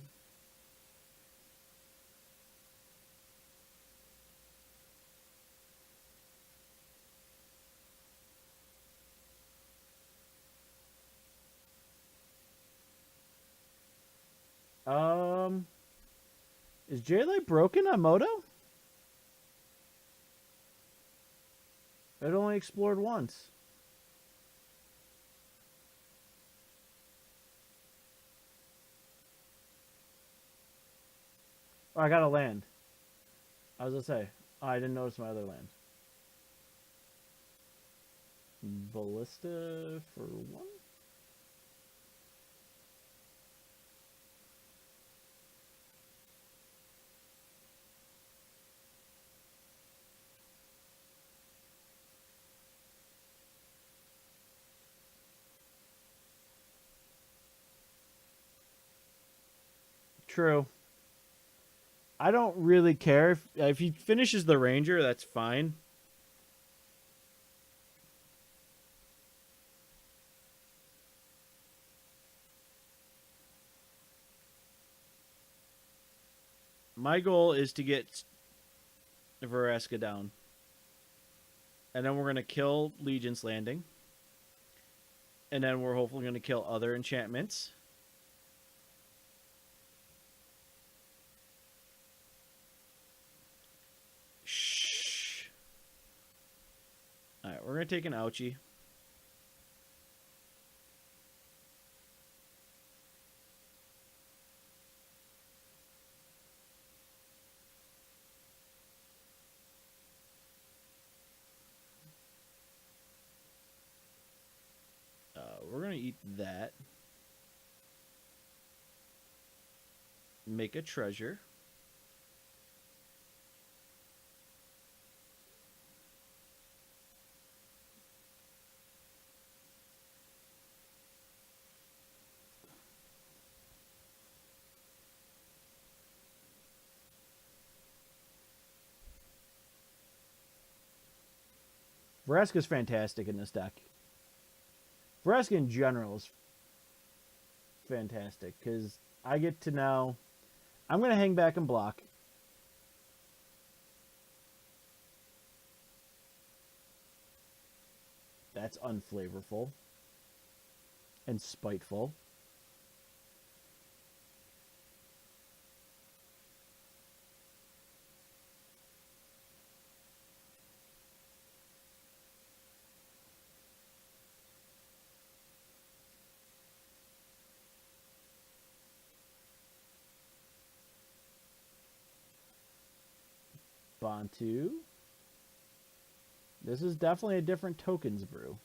Um, is Jade Light broken on Moto? It only explored once. Oh, I got a land. I was gonna say. Oh, I didn't notice my other land. Ballista for 1? True. I don't really care if he finishes the Ranger, that's fine. My goal is to get Vraska down. And then we're going to kill Legion's Landing. And then we're hopefully going to kill other enchantments. Shh. Alright, we're going to take an ouchie. eat that. Make a treasure. Vraska's fantastic in this deck. Vraska in general is fantastic because I get to now. I'm going to hang back and block. That's unflavorful and spiteful. Bantu. This is definitely a different tokens brew.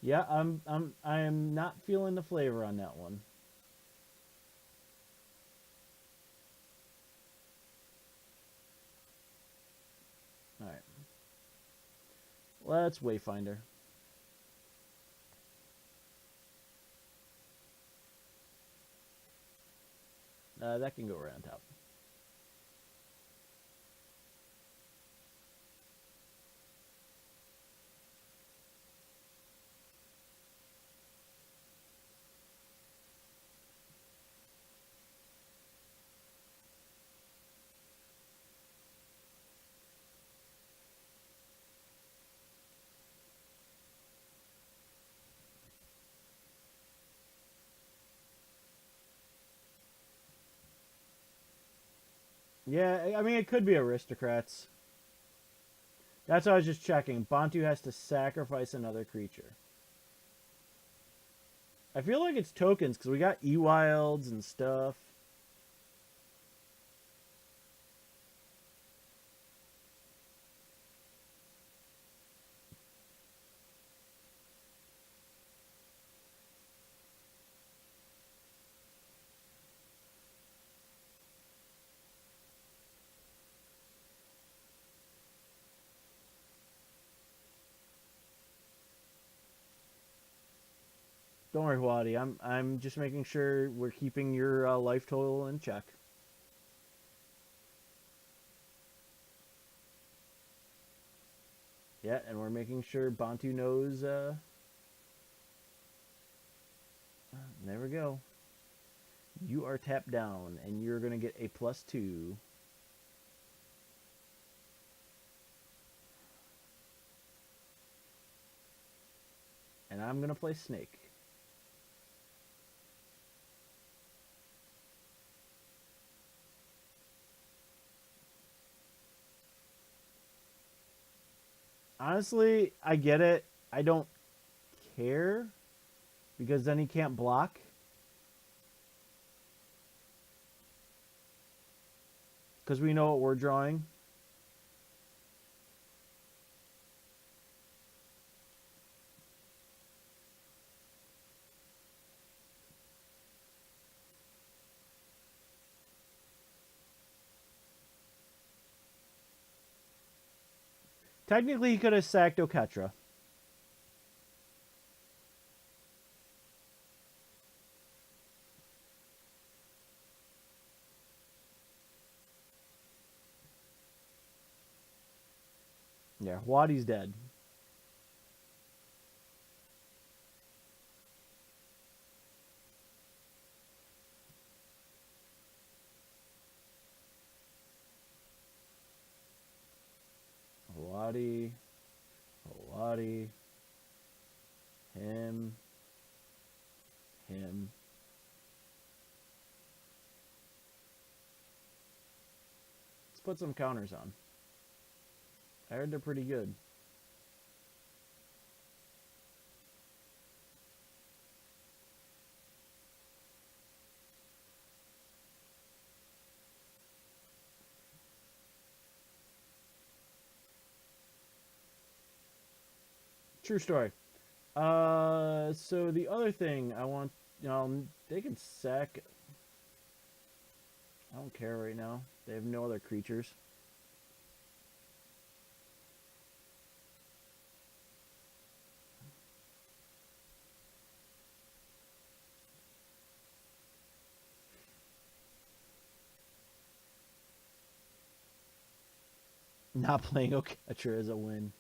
Yeah, I'm not feeling the flavor on that one. All right. Let's Wayfinder. That can go right on top. Yeah, I mean, it could be aristocrats. That's what I was just checking. Bantu has to sacrifice another creature. I feel like it's tokens because we got E-Wilds and stuff. Don't worry, Wadi. I'm just making sure we're keeping your life total in check. Yeah, and we're making sure Bantu knows. There we go. You are tapped down, and you're gonna get a +2. And I'm gonna play Snake. Honestly, I get it. I don't care because then he can't block. Because we know what we're drawing. Technically, he could have sacked Oketra. Yeah, Wadi's dead. Wadi, Wadi, him. Let's put some counters on. I heard they're pretty good. True story. So the other thing I want, they can sack. I don't care right now. They have no other creatures. Not playing Oketra is a win.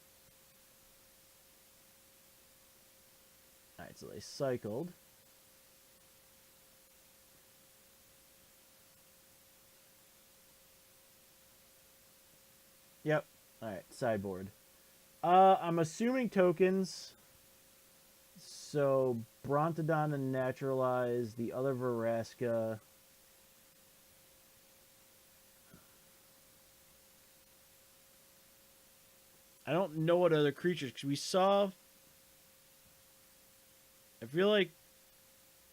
Alright, so they cycled. Yep. Alright, sideboard. I'm assuming tokens. So Brontodon and Naturalize, the other Veraska. I don't know what other creatures, because we saw. I feel like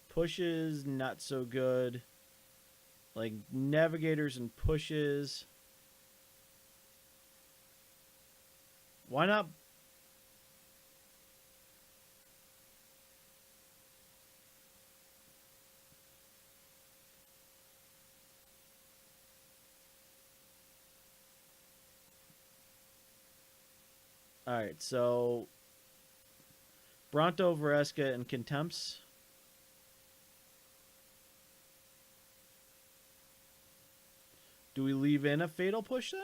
pushes not so good. Like navigators and pushes. Why not? All right, so Bronto, Vereska, and Contempts. Do we leave in a Fatal Push then?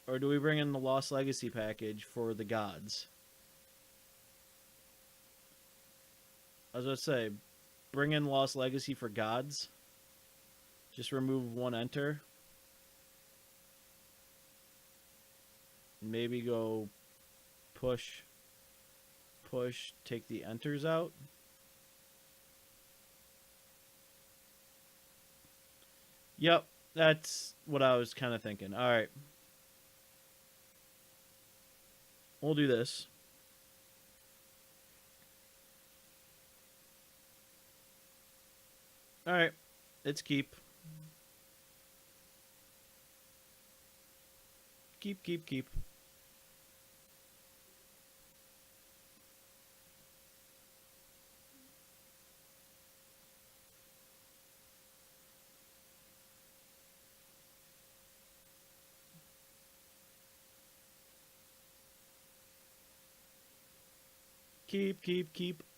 Or do we bring in the Lost Legacy package for the gods? I was going to say, bring in Lost Legacy for gods. Just remove one enter. Maybe go push, take the enters out. Yep, that's what I was kind of thinking. All right. We'll do this. All right. It's keep. Keep. Keep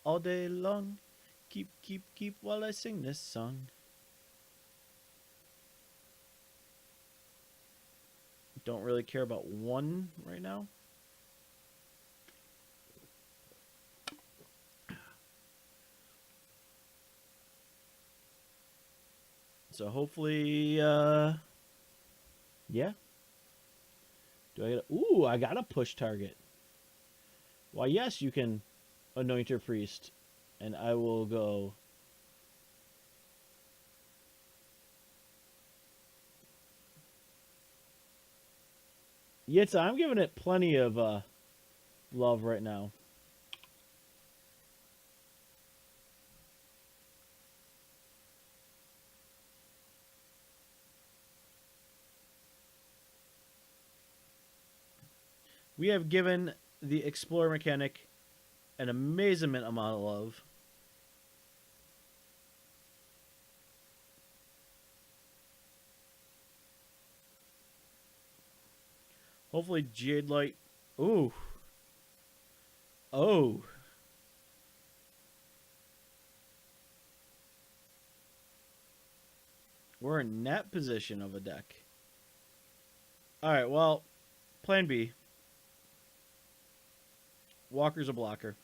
all day long. Keep while I sing this song. Don't really care about one right now. So hopefully, yeah. Do I get ooh, I got a push target. Why, yes, you can anoint your priest. And I will go. Yitza, I'm giving it plenty of love right now. We have given the Explorer mechanic an amazement amount of love. Hopefully Jade Light. Ooh. Oh. We're in that position of a deck. Alright, well, plan B. Walker's a blocker.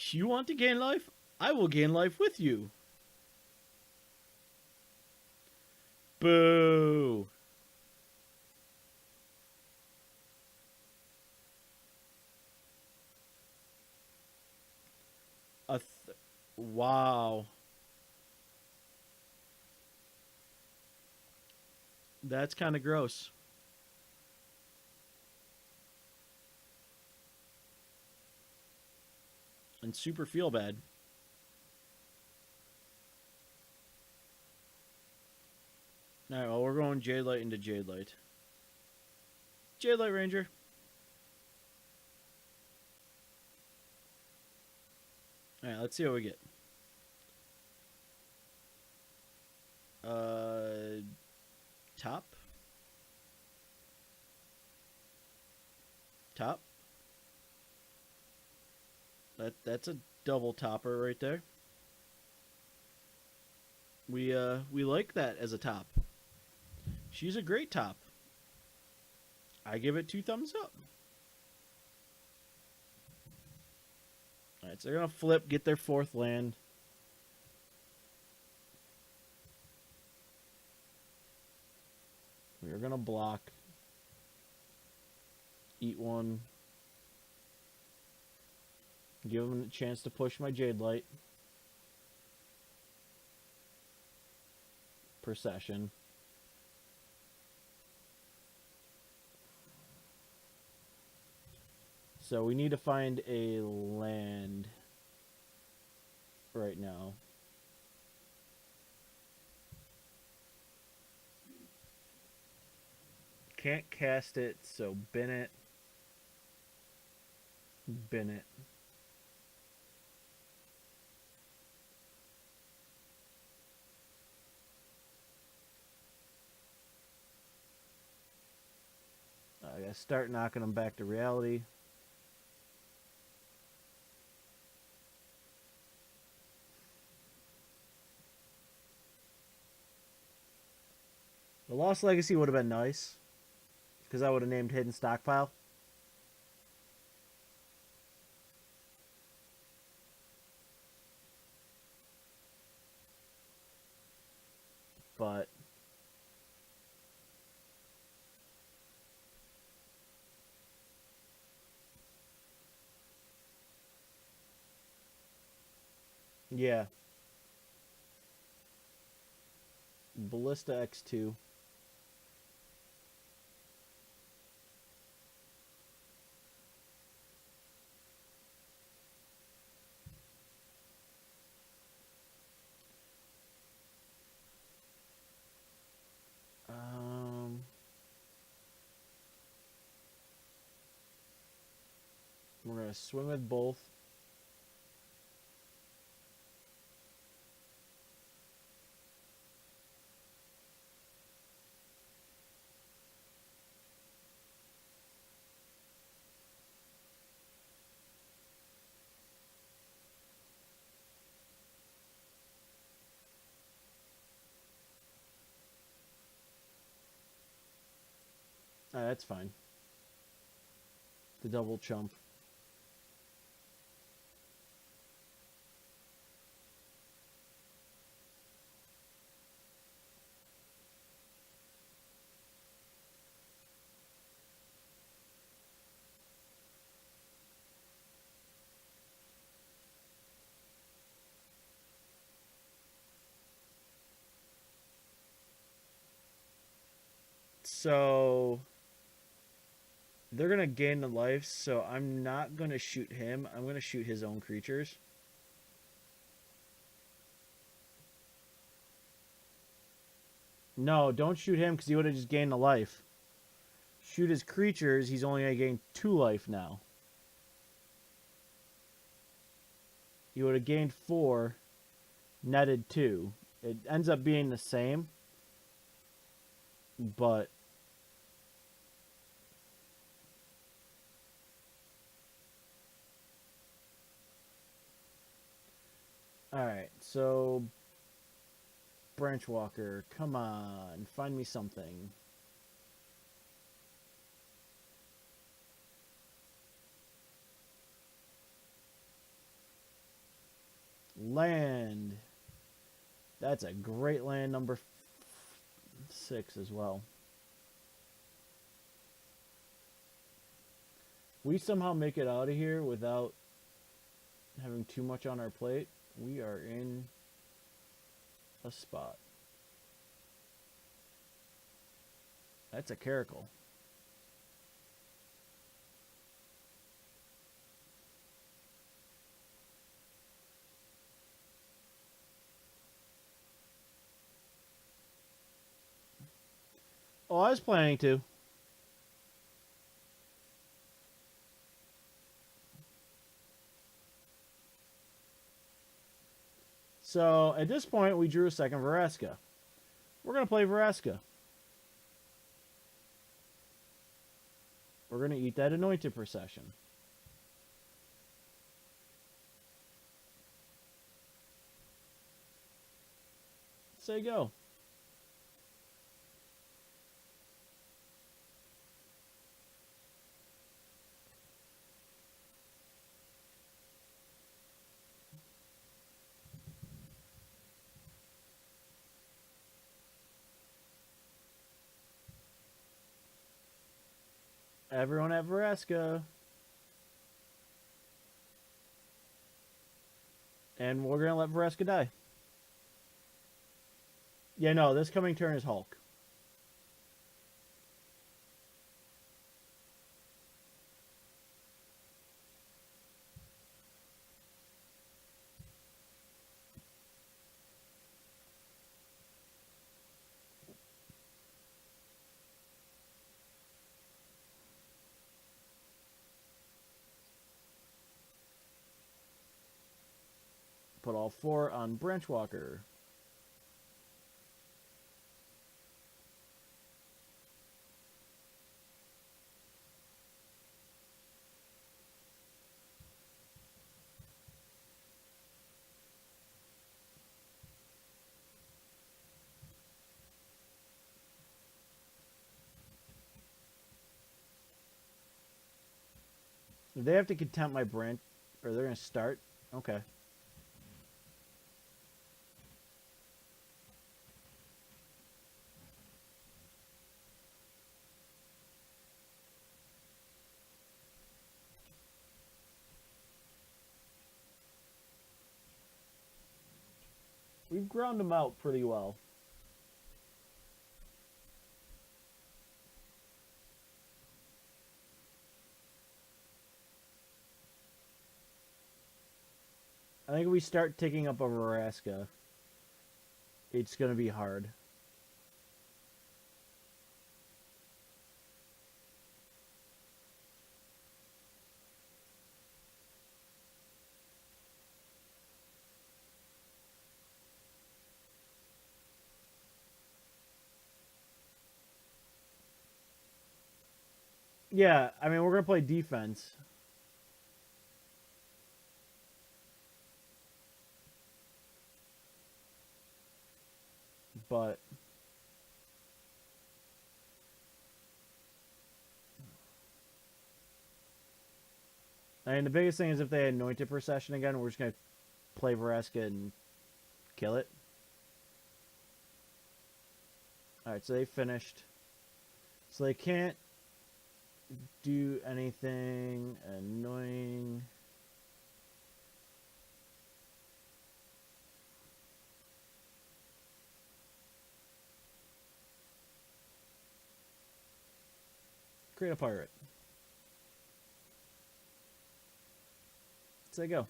You want to gain life? I will gain life with you. Boo. Wow. That's kind of gross. and super feel bad. All right, well, we're going Jade Light into Jade Light. Jade Light Ranger. All right, let's see what we get. Top. Top. That's a double topper right there. We like that as a top. She's a great top. I give it 2 thumbs up. Alright, so they're gonna flip, get their 4th land. We're gonna block. Eat 1. Give them a chance to push my Jade Light. Procession. So we need to find a land right now. Can't cast it, so bin it. Bin it. I gotta start knocking them back to reality. The Lost Legacy would have been nice, because I would have named Hidden Stockpile. But yeah. Ballista X2. We're going to swing with both. That's fine. The double chump. So they're going to gain the life, so I'm not going to shoot him. I'm going to shoot his own creatures. No, don't shoot him because he would have just gained the life. Shoot his creatures, he's only going to gain 2 life now. He would have gained 4, netted 2. It ends up being the same, but alright, so Branchwalker, come on, find me something. Land. That's a great land, number 6 as well. We somehow make it out of here without having too much on our plate. We are in a spot. That's a Caracal. Oh, I was planning to. So at this point, we drew a second Vraska. We're going to play Vraska. We're going to eat that Anointed Procession. Say go. Everyone at Vraska. And we're going to let Vraska die. Yeah, no, this coming turn is Hulk. Put all 4 on Branchwalker. Do they have to contempt my branch? Or they're going to start? Okay. We've ground them out pretty well. I think if we start taking up a Vraska, it's going to be hard. Yeah, I mean, we're going to play defense. But I mean, the biggest thing is if they Anointed Procession again, we're just going to play Vraska and kill it. Alright, so they finished. So they can't do anything annoying. Create a pirate. Say go.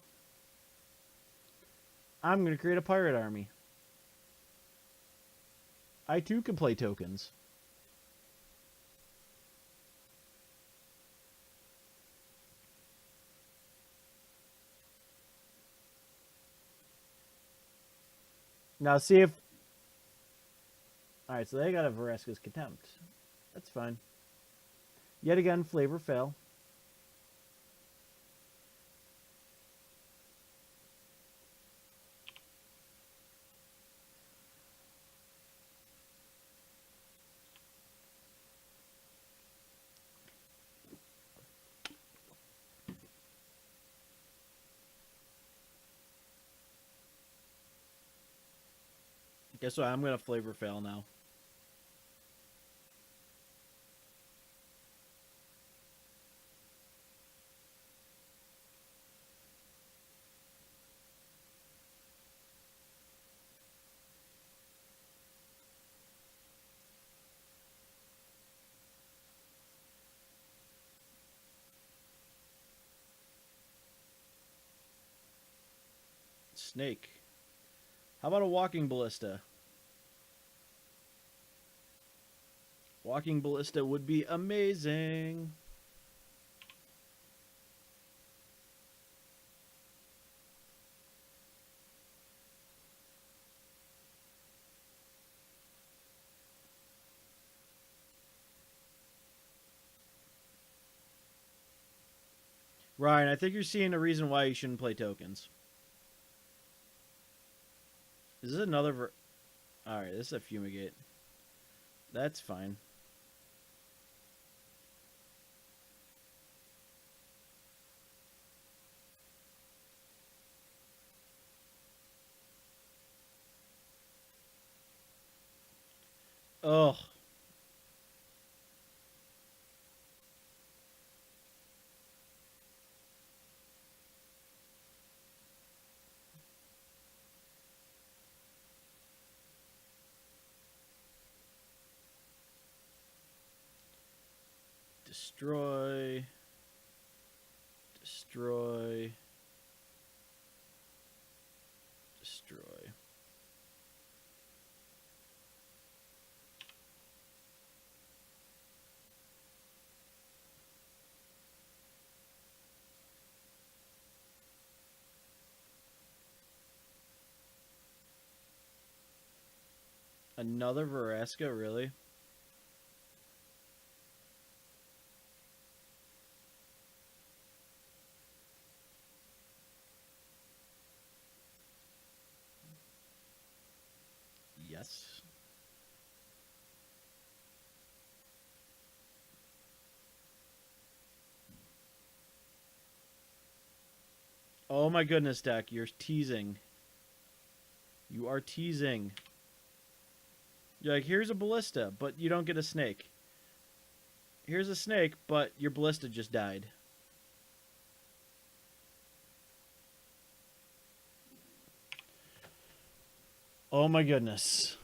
I'm going to create a pirate army. I too can play tokens. Now see if... Alright, so they got a Vraska's Contempt. That's fine. Yet again, flavor fail. Guess what? I'm going to flavor fail now. Snake. How about a walking ballista? Walking ballista would be amazing. Ryan, I think you're seeing a reason why you shouldn't play tokens. Is this another... Alright, this is a fumigate. That's fine. Ugh. Destroy. Destroy. Destroy. Another Vraska, really? Yes. Oh my goodness, deck. You're teasing. You are teasing. You're like, here's a ballista, but you don't get a snake. Here's a snake, but your ballista just died. Oh my goodness.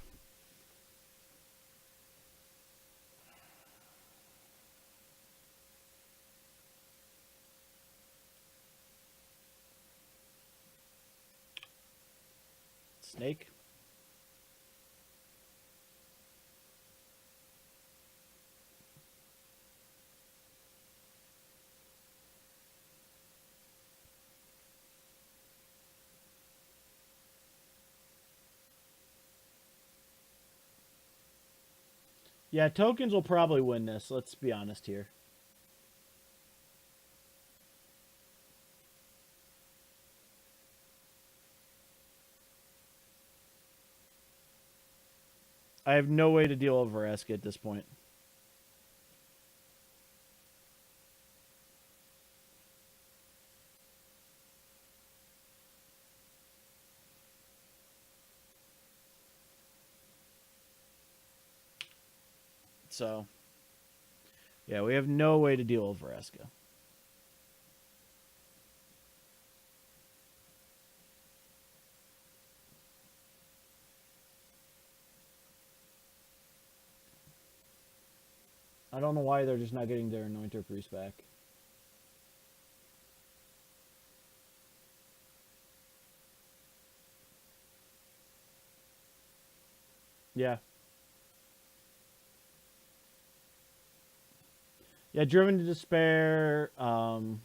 Snake. Yeah, tokens will probably win this. Let's be honest here. I have no way to deal with Vraska at this point. So, yeah, we have no way to deal with Vraska. I don't know why they're just not getting their Anointer Priest back. Yeah. Yeah, Driven to Despair, Bloodfest,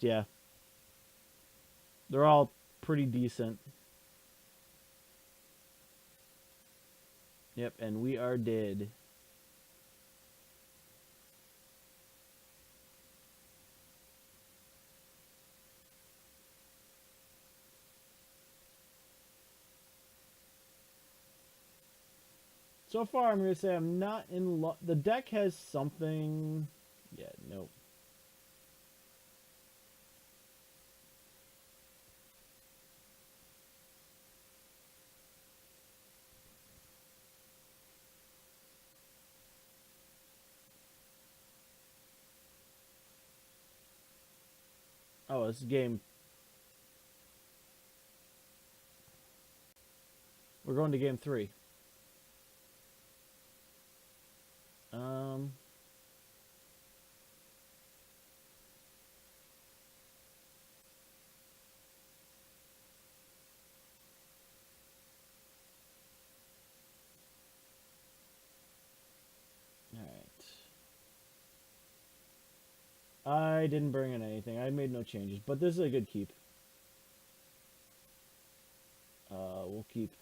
yeah. They're all pretty decent. Yep, and we are dead. So far, I'm going to say I'm not in love. The deck has something... Yeah, nope. Oh, this game... We're going to game 3. I didn't bring in anything. I made no changes, but this is a good keep. We'll keep.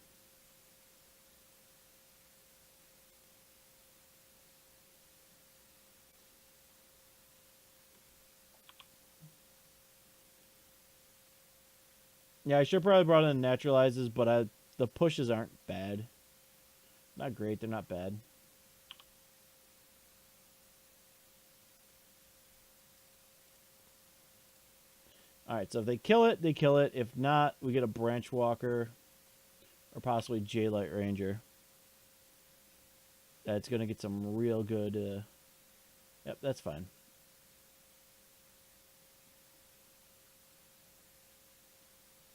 Yeah, I should probably brought in naturalizes, but the pushes aren't bad. Not great. They're not bad. All right, so if they kill it, they kill it. If not, we get a Branch Walker or possibly J-Light Ranger. That's going to get some real good... Yep, that's fine.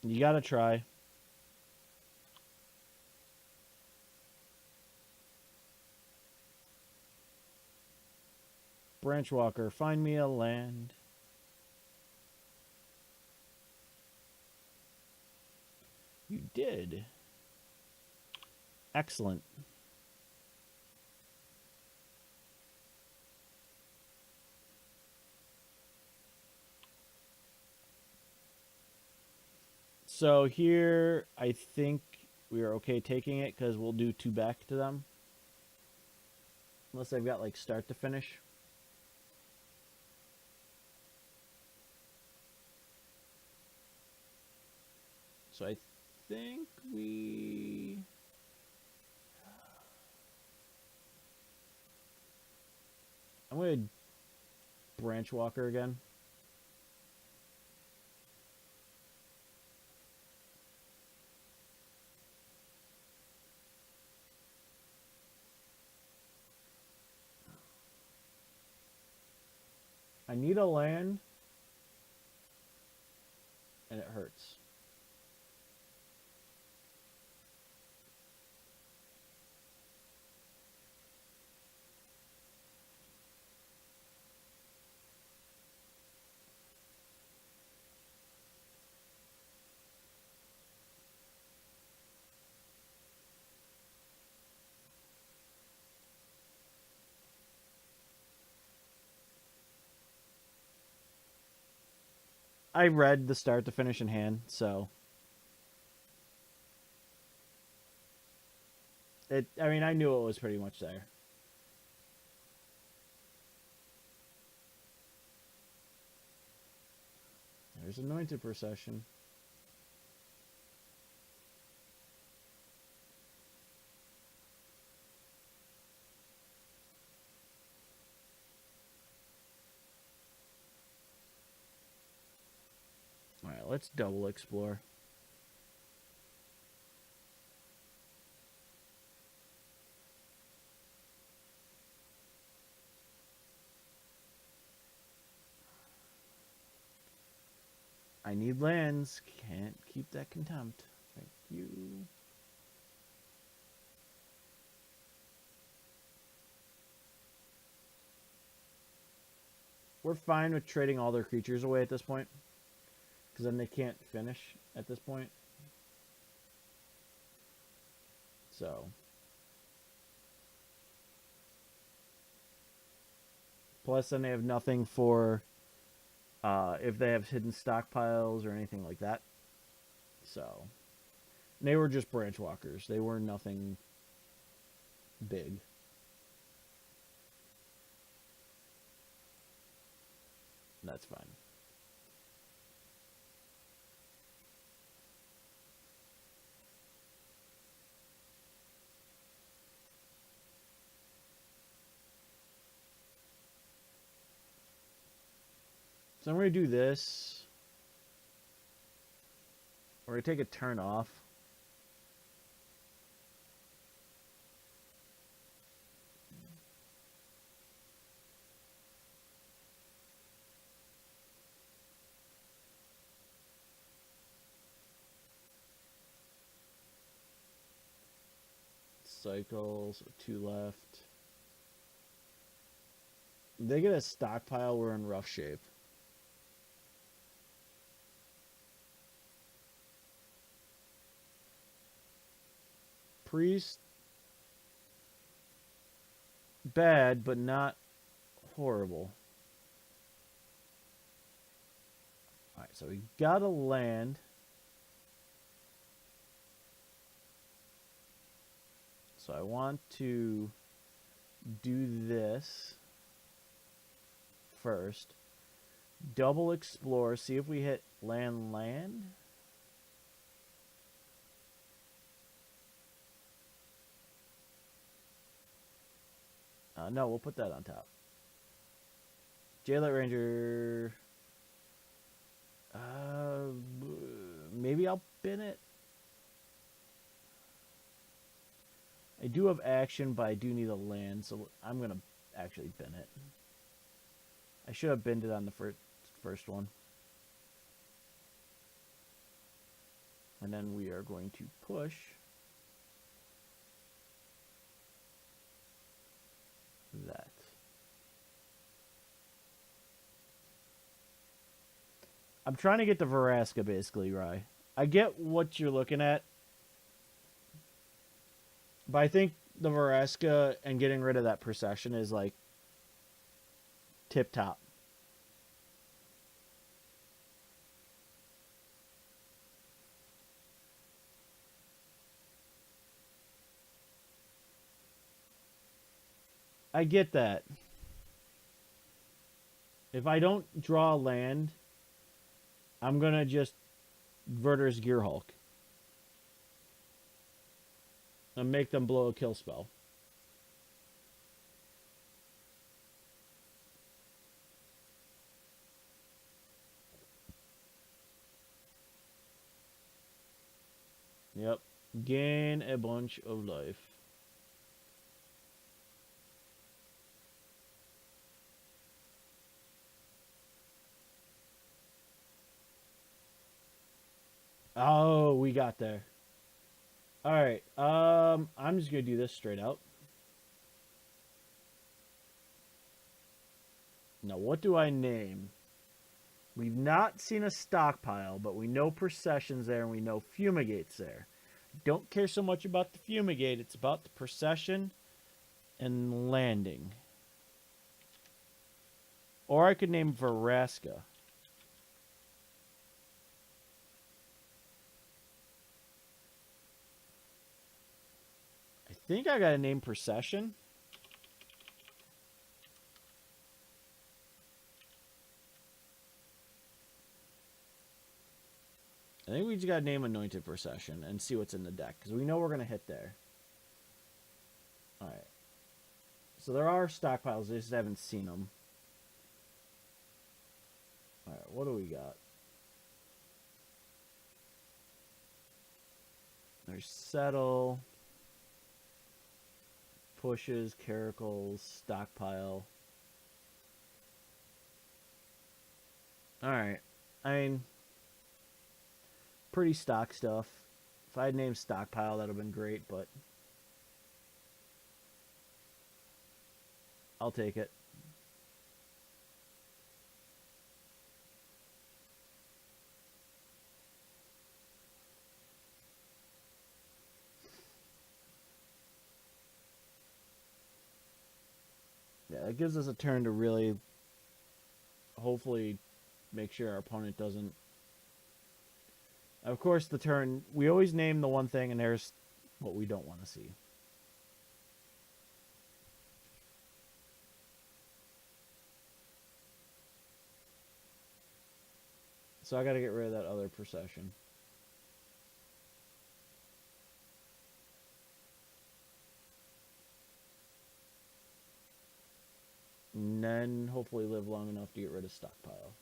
You got to try. Branch Walker, find me a land. You did. Excellent. So here, I think we are okay taking it because we'll do 2 back to them. Unless they've got like start to finish. So I think I'm going to Branch Walker again. I need a land, and it hurts. I read the start to finish in hand, so I mean, I knew it was pretty much there. There's Anointed Procession. All right, let's double explore. I need lands. Can't keep that contempt. Thank you. We're fine with trading all their creatures away at this point. Because then they can't finish at this point. So. Plus, then they have nothing for if they have hidden stockpiles or anything like that. So. They were just Branch Walkers. They were nothing big. That's fine. So I'm going to do this. We're going to take a turn off. Cycles, 2 left. They get a stockpile, we're in rough shape. Priest, bad, but not horrible. So we got to land. So I want to do this first. Double explore. See if we hit land. No, we'll put that on top. J-Light Ranger. Maybe I'll bin it. I do have action, but I do need a land, so I'm going to actually bin it. I should have binned it on the first one. And then we are going to push that. I'm trying to get the Vraska, basically, Rye. I get what you're looking at. But I think the Vraska and getting rid of that procession is, like, tip-top. I get that. If I don't draw land, I'm going to just Verter's Gearhulk. And make them blow a kill spell. Yep. Gain a bunch of life. Oh, we got there. Alright, I'm just gonna do this straight out. Now, what do I name? We've not seen a stockpile, but we know Procession's there and we know Fumigate's there. Don't care so much about the Fumigate, it's about the Procession and landing. Or I could name Vraska. I think I gotta name Procession. I think we just gotta name Anointed Procession and see what's in the deck, because we know we're gonna hit there. Alright. So there are stockpiles, I just haven't seen them. Alright, what do we got? There's Settle, Pushes, Caracals, Stockpile. Alright. I mean, pretty stock stuff. If I had named Stockpile, that would have been great, but I'll take it. Yeah, that gives us a turn to really, hopefully, make sure our opponent doesn't. Of course, the turn, we always name the one thing, and there's what we don't want to see. So I got to get rid of that other Procession. And then hopefully live long enough to get rid of Stockpile.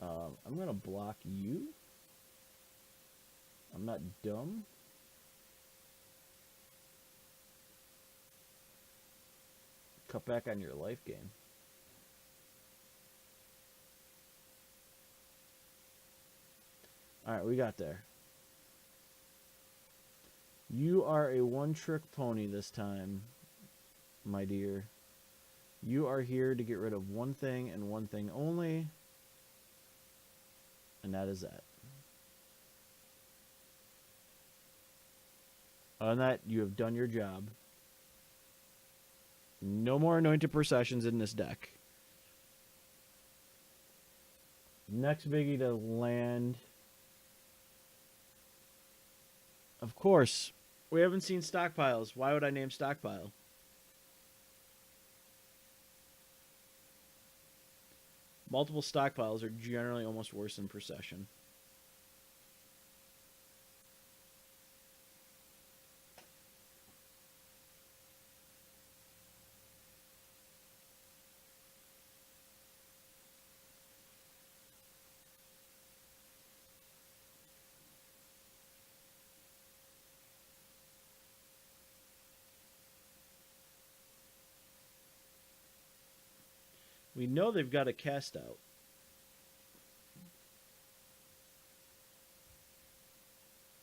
I'm going to block you. I'm not dumb. Cut back on your life gain. Alright, we got there. You are a one-trick pony this time, my dear. You are here to get rid of one thing and one thing only. And that is that. Other than that, you have done your job. No more Anointed Processions in this deck. Next biggie to land. Of course. We haven't seen stockpiles. Why would I name stockpile? Multiple stockpiles are generally almost worse than procession. We know they've got a cast out.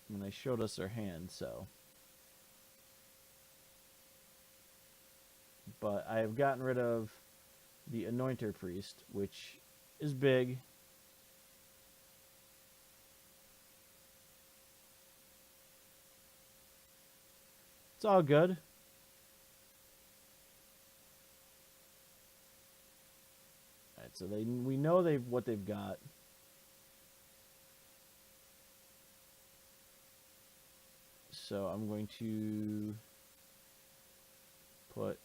And they showed us their hand, so. But I have gotten rid of the Anointer Priest, which is big. It's all good. Alright, so we know what they've got. So I'm going to put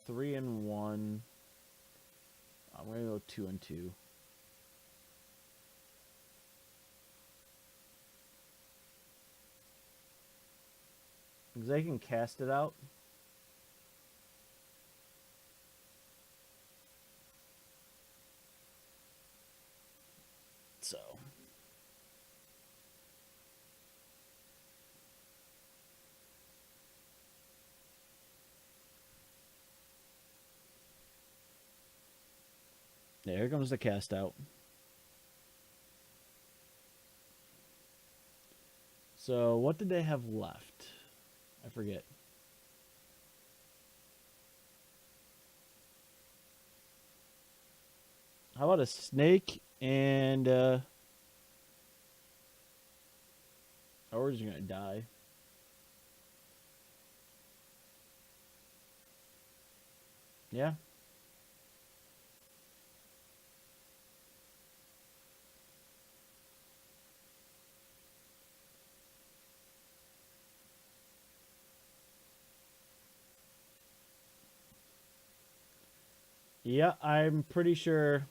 3 and 1. I'm going to go 2 and 2. Because they can cast it out. So. There comes the cast out. So what did they have left? I forget. How about a snake and or we're just gonna die. Yeah. Yeah, I'm pretty sure.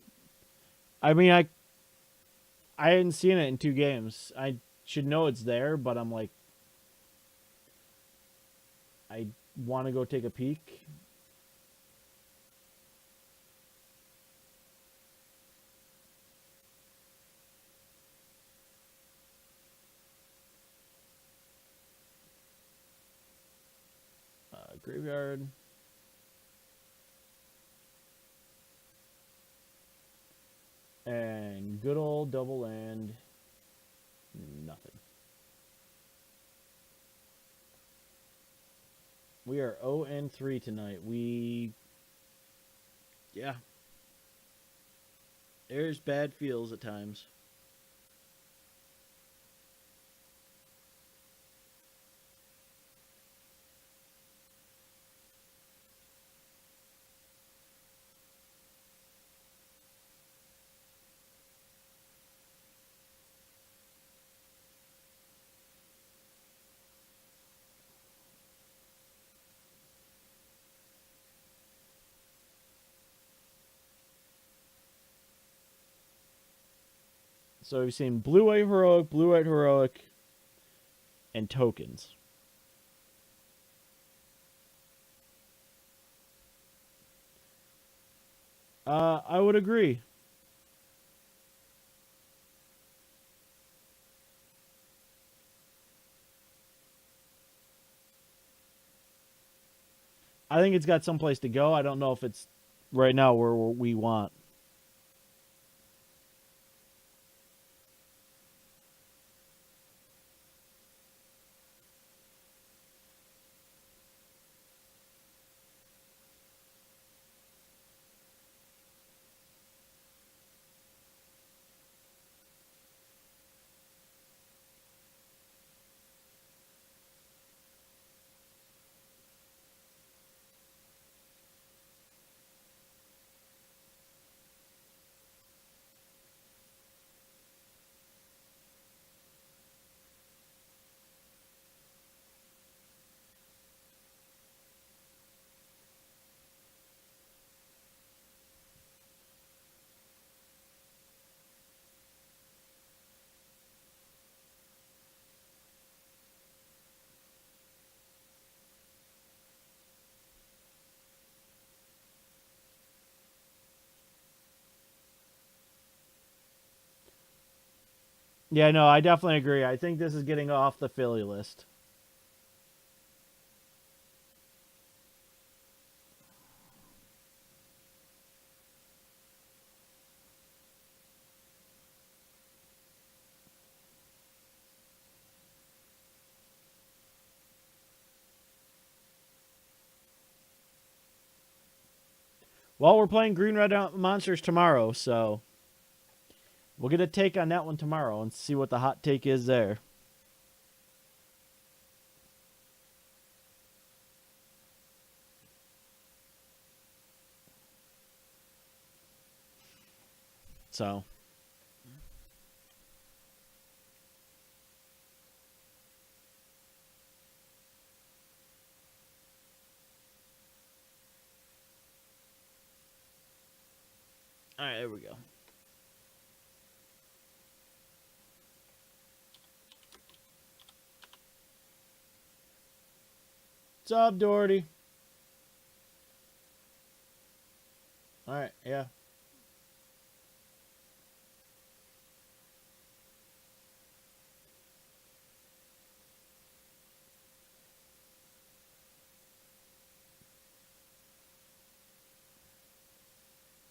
I mean, I hadn't seen it in 2 games. I should know it's there, but I'm like, I want to go take a peek. Graveyard. And good old double land. Nothing. We are 0-3 tonight. Yeah. There's bad feels at times. So we've seen blue-white heroic, and tokens. I would agree. I think it's got someplace to go. I don't know if it's right now where we want. Yeah, no, I definitely agree. I think this is getting off the Philly list. Well, we're playing Green Red Monsters tomorrow, so we'll get a take on that one tomorrow and see what the hot take is there. So, all right, there we go. What's up, Doherty? All right, yeah.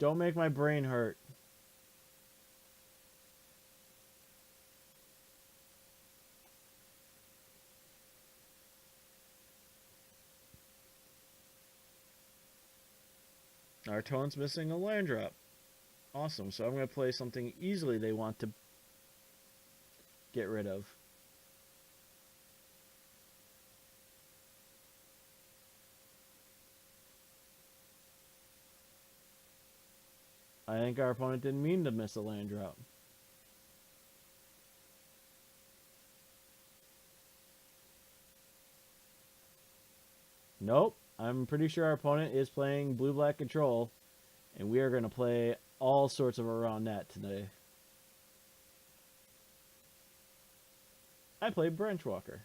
Don't make my brain hurt. Our tone's missing a land drop. Awesome. So I'm going to play something easily they want to get rid of. I think our opponent didn't mean to miss a land drop. Nope. I'm pretty sure our opponent is playing blue-black control, and we are going to play all sorts of around that today. I played Branchwalker.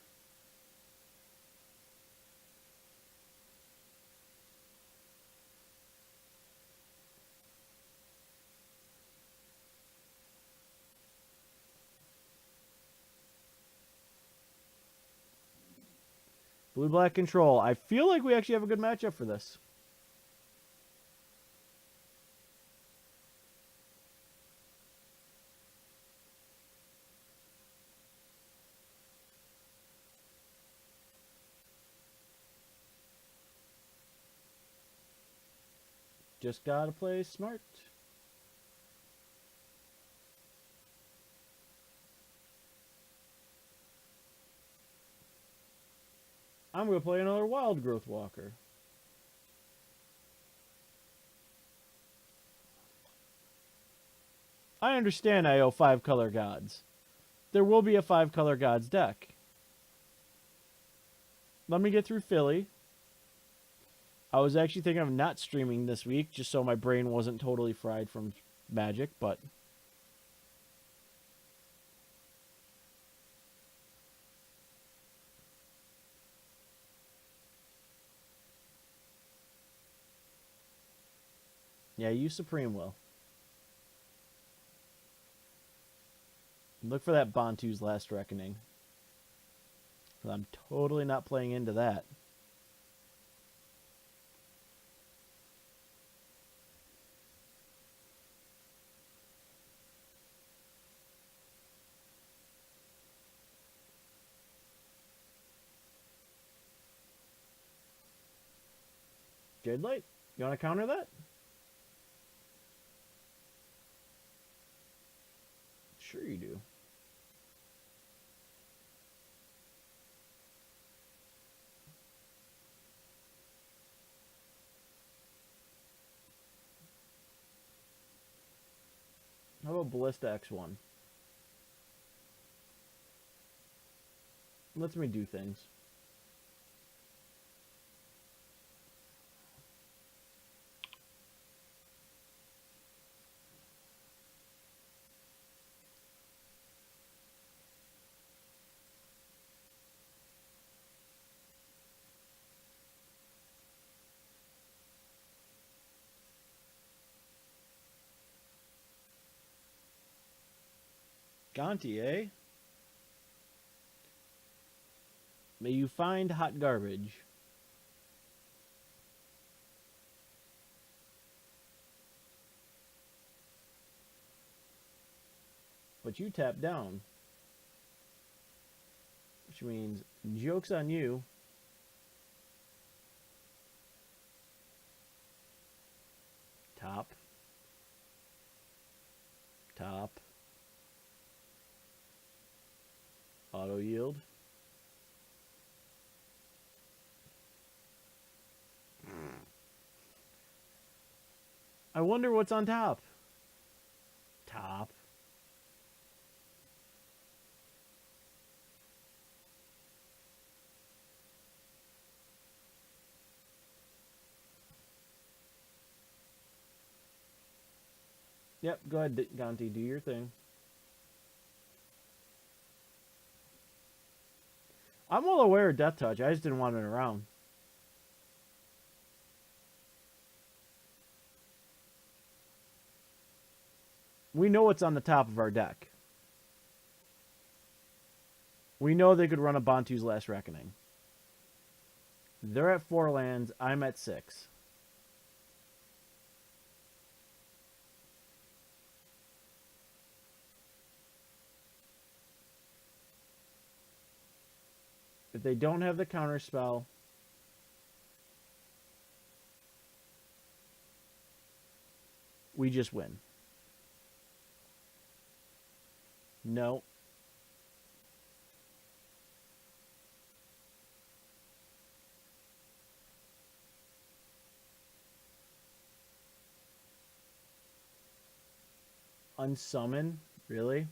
Blue-black control. I feel like we actually have a good matchup for this. Just gotta play smart. I'm gonna play another Wild Growth Walker. I understand I owe 5 color gods. There will be a 5 color gods deck. Let me get through Philly. I was actually thinking of not streaming this week just so my brain wasn't totally fried from Magic, but yeah, use Supreme Will. Look for that Bantu's Last Reckoning. I'm totally not playing into that. Jade Light, you want to counter that? Sure you do. How about Ballista X1? Lets me do things. Gonti, eh? May you find hot garbage. But you tap down. Which means, joke's on you. Top. Top. Auto yield. I wonder what's on top. Top. Yep, go ahead, Gonti, do your thing. I'm well aware of Death Touch. I just didn't want it around. We know what's on the top of our deck. We know they could run a Bantu's Last Reckoning. They're at 4 lands. I'm at 6. If they don't have the counter spell, we just win. No. Unsummon? Really?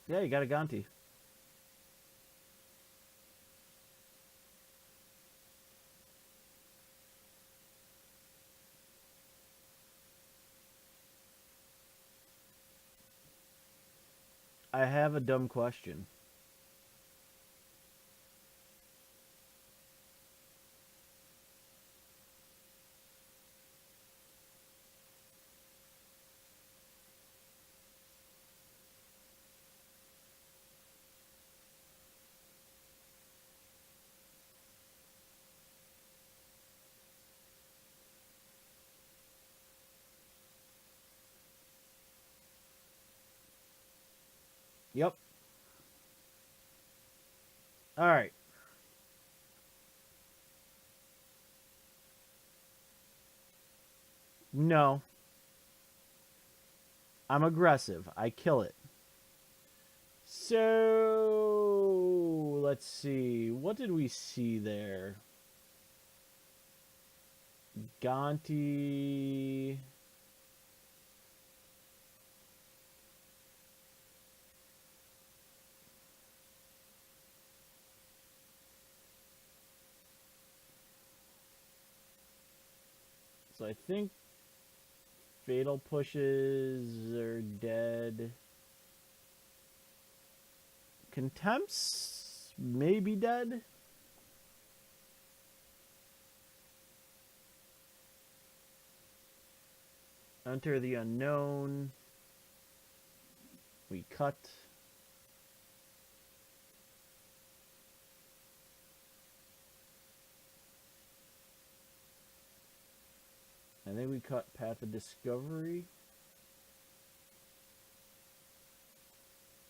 Yeah, you got a Gonti. I have a dumb question. Yep. All right. No. I'm aggressive. I kill it. So, let's see. What did we see there? Gonti. So I think Fatal Pushes are dead. Contempts may be dead. Enter the Unknown. We cut. I think we cut Path of Discovery.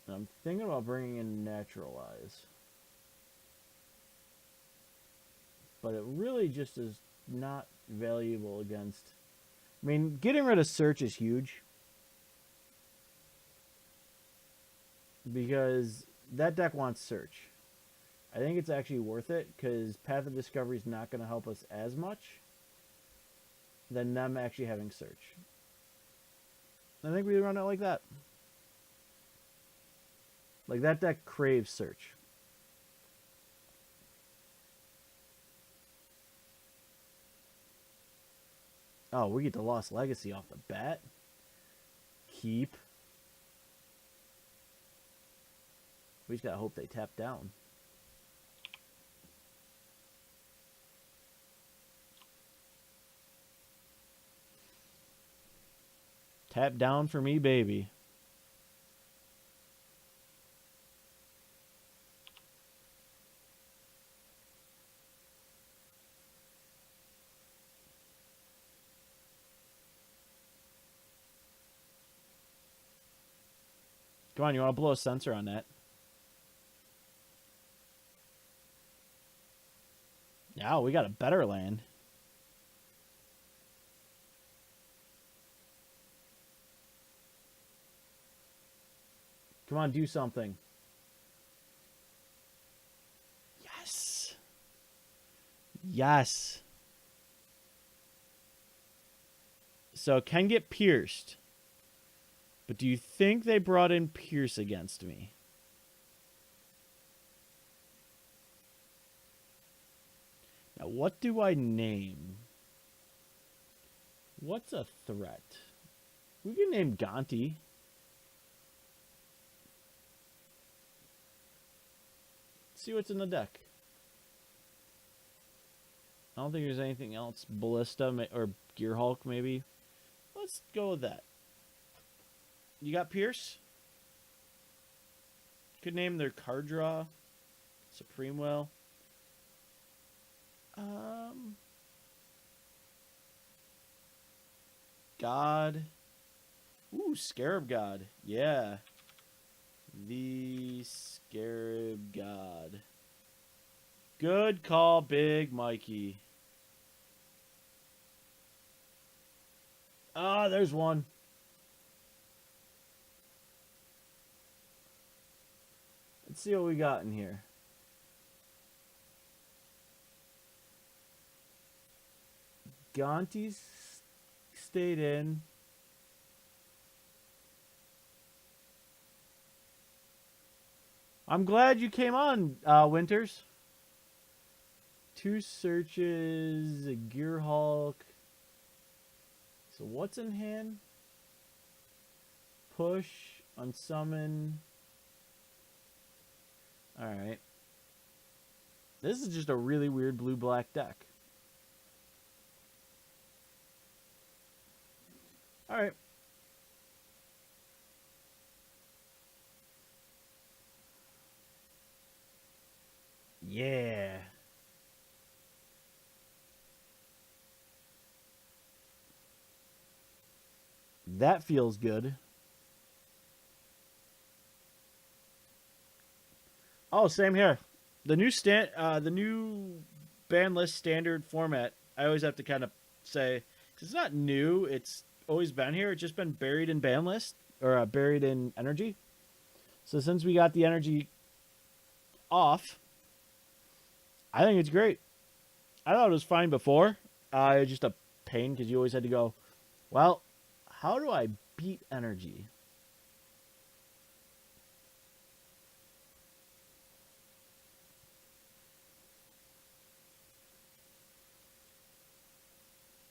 I'm thinking about bringing in Naturalize. But it really just is not valuable against... I mean, getting rid of Search is huge. Because that deck wants Search. I think it's actually worth it, because Path of Discovery is not going to help us as much than them actually having Search. I think we run it like that. Like, that deck craves search. Oh, we get the Lost Legacy off the bat. Keep. We just gotta hope they tap down. Tap down for me, baby. Come on, you want to blow a sensor on that? Now we got a better land. Come on, do something. Yes. Yes. So can get pierced. But do you think they brought in Pierce against me? Now, what do I name? What's a threat? We can name Gonti. See what's in the deck. I don't think there's anything else. Ballista or Gear Hulk, maybe. Let's go with that. You got Pierce? Could name their card draw. Supreme Will. God. Ooh, Scarab God. Yeah. The Scarab God. Good call, Big Mikey. Ah, there's one. Let's see what we got in here. Gonti's stayed in. I'm glad you came on, Winters. 2 searches, a Gear Hulk. So what's in hand? Push, unsummon. Alright. This is just a really weird blue-black deck. Alright. Yeah. That feels good. Oh, same here. The new ban list standard format. I always have to kind of say, because it's not new. It's always been here. It's just been buried in ban list or buried in energy. So since we got the energy off, I think it's great. I thought it was fine before. It's just a pain because you always had to go, well, how do I beat energy?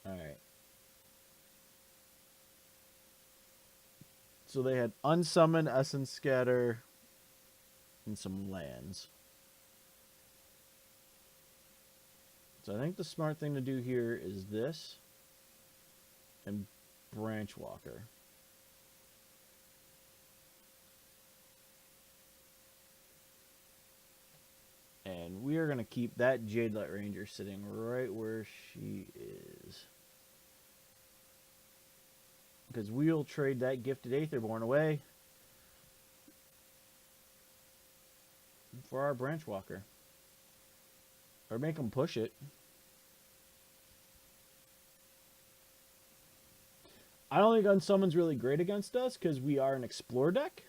All right. So they had Unsummon, Essence Scatter, and some lands. So I think the smart thing to do here is this and Branch Walker. And we are going to keep that Jadelight Ranger sitting right where she is. Because we'll trade that Gifted Aetherborn away for our Branch Walker. Or make them push it. I don't think Unsummon's really great against us because we are an Explore deck.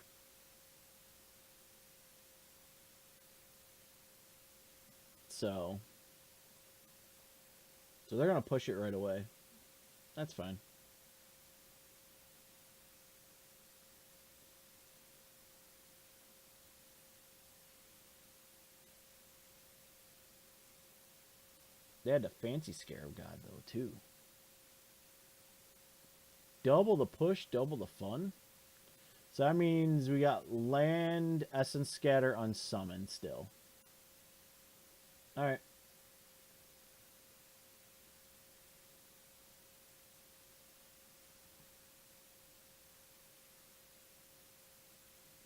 So they're going to push it right away. That's fine. They had the fancy Scarab God, though, too. Double the push, double the fun. So that means we got land, Essence Scatter, Unsummon still. Alright.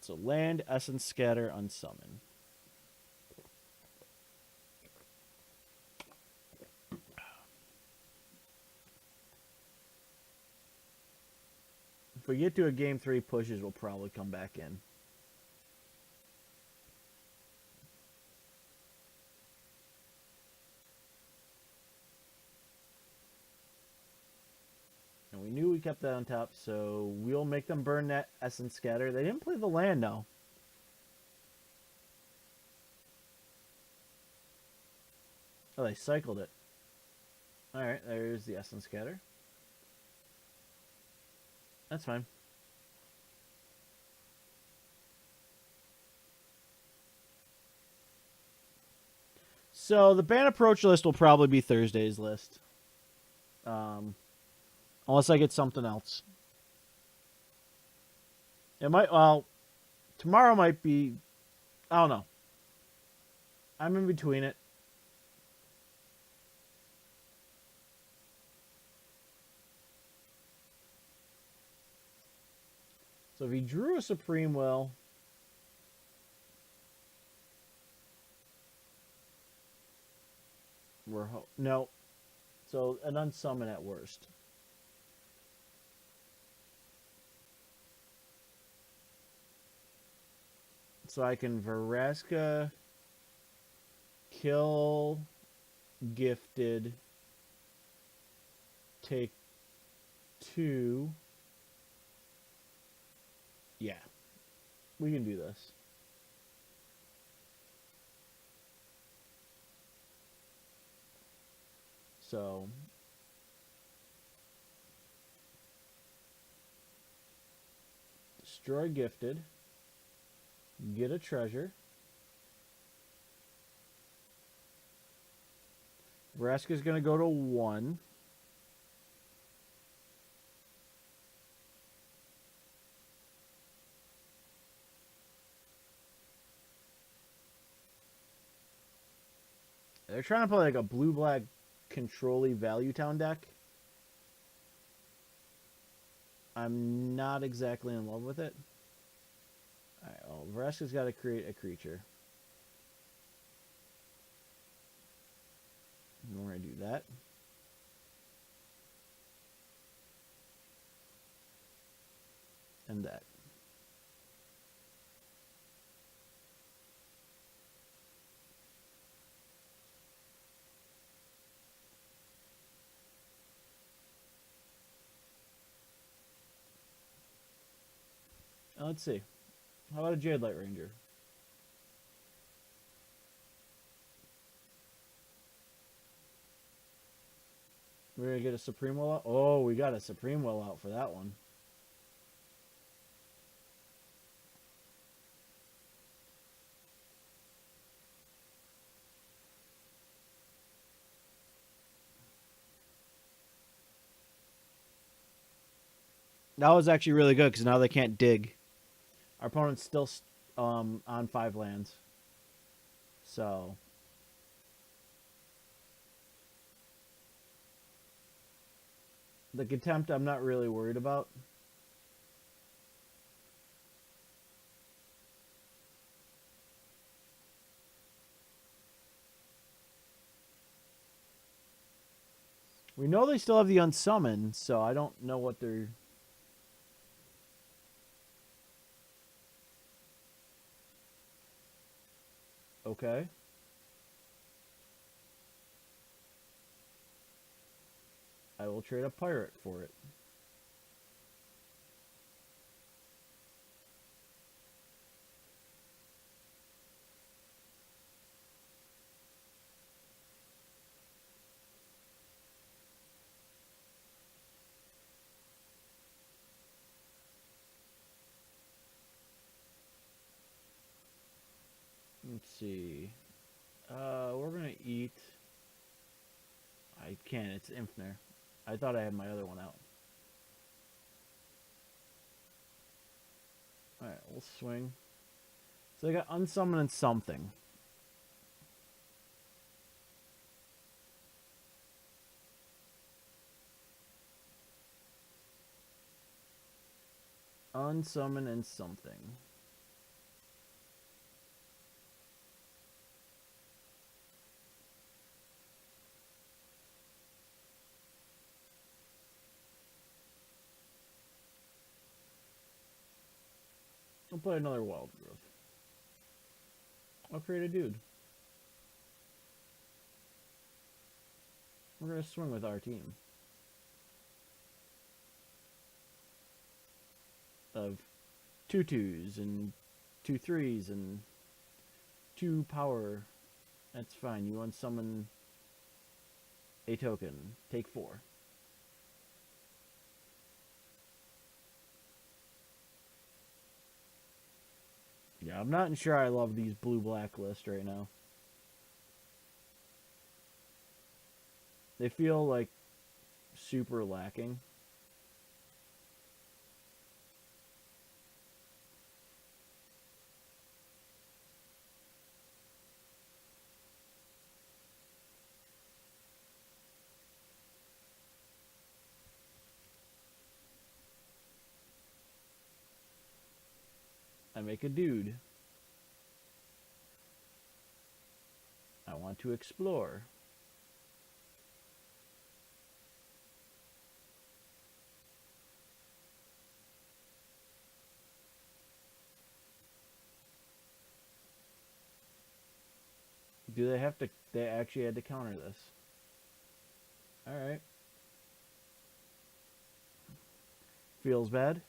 So land, Essence Scatter, Unsummon. If we get to a game 3 pushes, we'll probably come back in. And we knew we kept that on top, so we'll make them burn that Essence Scatter. They didn't play the land, though. Oh, they cycled it. Alright, there's the Essence Scatter. That's fine. So the ban approach list will probably be Thursday's list. Unless I get something else. It might, well, tomorrow might be, I don't know. I'm in between it. So if he drew a Supreme Will, no. So an unsummon at worst. So I can Vraska, kill, gifted, take 2. Yeah. We can do this. So destroy gifted, get a treasure. Vraska's going to go to 1. They're trying to play like a blue-black control-y Value Town deck. I'm not exactly in love with it. Alright, well, Vraska's got to create a creature. And we're going to do that. And that. Let's see. How about a Jadelight Ranger? We're going to get a Supreme Will out? Oh, we got a Supreme Will out for that one. That was actually really good because now they can't dig. Our opponent's still on 5 lands. So the Contempt I'm not really worried about. We know they still have the Unsummon, so I don't know what they're... Okay. I will trade a pirate for it. Let's see. We're going to eat I can't. It's Infner. I thought I had my other one out. Alright, we'll swing. So I got unsummon and something. Unsummon and something. I'll play another Wild Growth. I'll create a dude. We're going to swing with our team. Of 2/2s and 2/3s and 2 power. That's fine. You unsummon a token. Take 4. Yeah, I'm not sure I love these blue-black lists right now. They feel like super lacking. I make a dude. I want to explore. Do they have to... They actually had to counter this. Alright. Feels bad.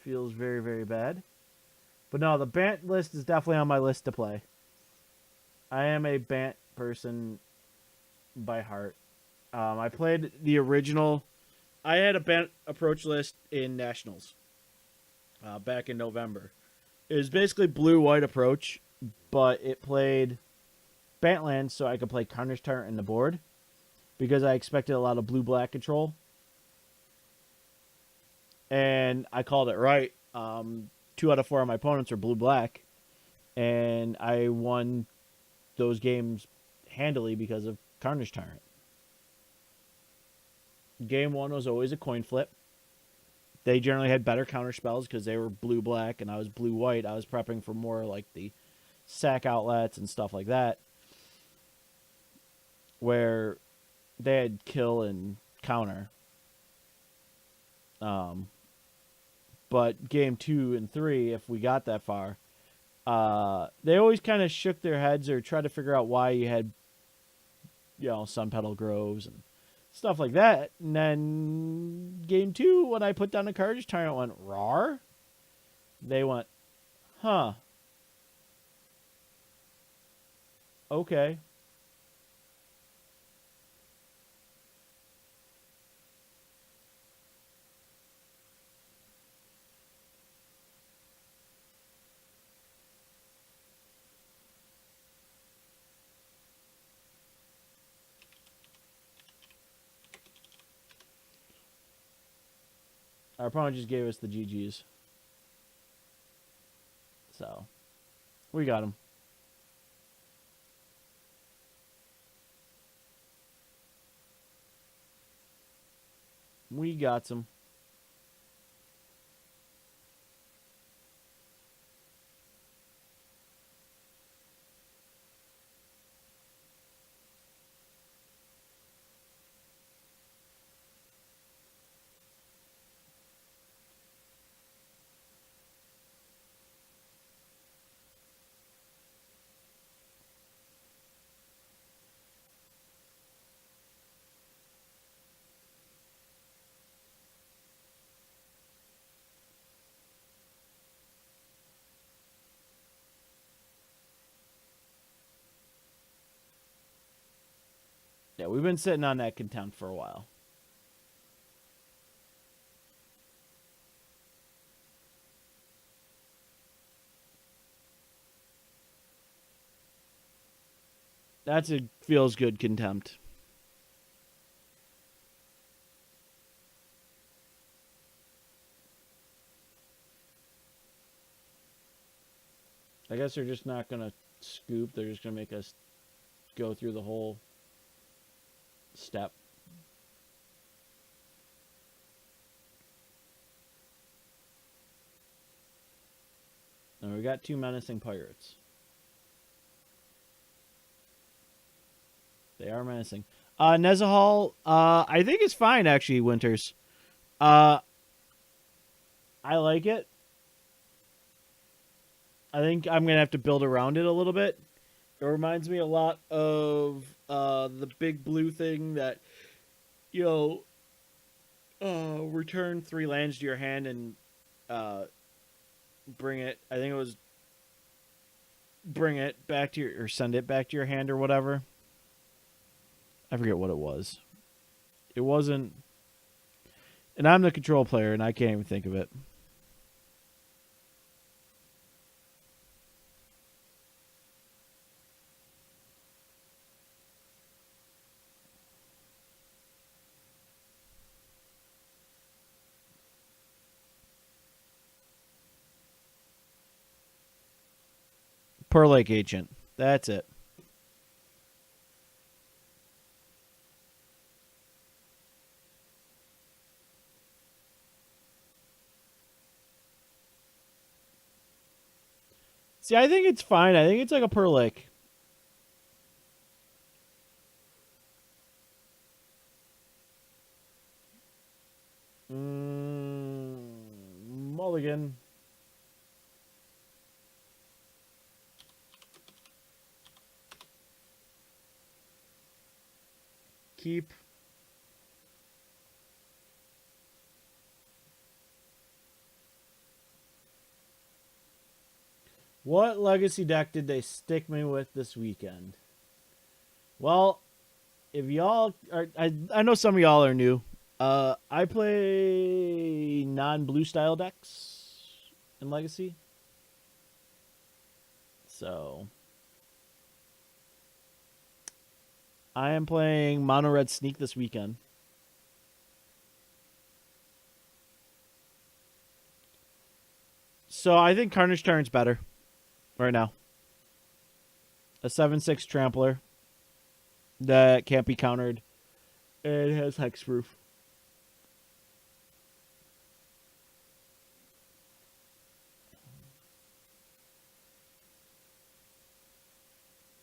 Feels very, very bad. But no, the Bant list is definitely on my list to play. I am a Bant person by heart. I played the original... I had a Bant approach list in Nationals back in November. It was basically blue-white approach, but it played Bantland so I could play Carnage Tyrant in the board because I expected a lot of blue-black control. And I called it right. 2 out of 4 of my opponents are blue-black, and I won those games handily because of Carnage Tyrant. Game 1 was always a coin flip. They generally had better counter spells because they were blue-black and I was blue-white. I was prepping for more like the sack outlets and stuff like that, where they had kill and counter. But game 2 and 3, if we got that far, they always kind of shook their heads or tried to figure out why you had, Sun Petal Groves and stuff like that. And then game 2, when I put down the Carnage Tyrant, went, rawr. They went, huh. Okay. Our opponent just gave us the GGs. So, we got him. We got some. Yeah, we've been sitting on that contempt for a while. That's a feels good contempt. I guess they're just not going to scoop. They're just going to make us go through the whole step. And we got 2 menacing pirates. They are menacing. Nezahal, I think it's fine, actually, Winters. I like it. I think I'm going to have to build around it a little bit. It reminds me a lot of the big blue thing that, return 3 lands to your hand and bring it. I think it was bring it back to your, or send it back to your hand or whatever. I forget what it was. It wasn't. And I'm the control player, and I can't even think of it. Pearl Lake Agent. That's it. See, I think it's fine. I think it's like a Pearl Lake. Mulligan. Keep. What legacy deck did they stick me with this weekend? Well, if y'all are, I know some of y'all are new. I play non-blue style decks in Legacy. So I am playing Mono Red Sneak this weekend. So I think Carnage Tyrant's better right now. A 7/6 trampler that can't be countered. It has hexproof.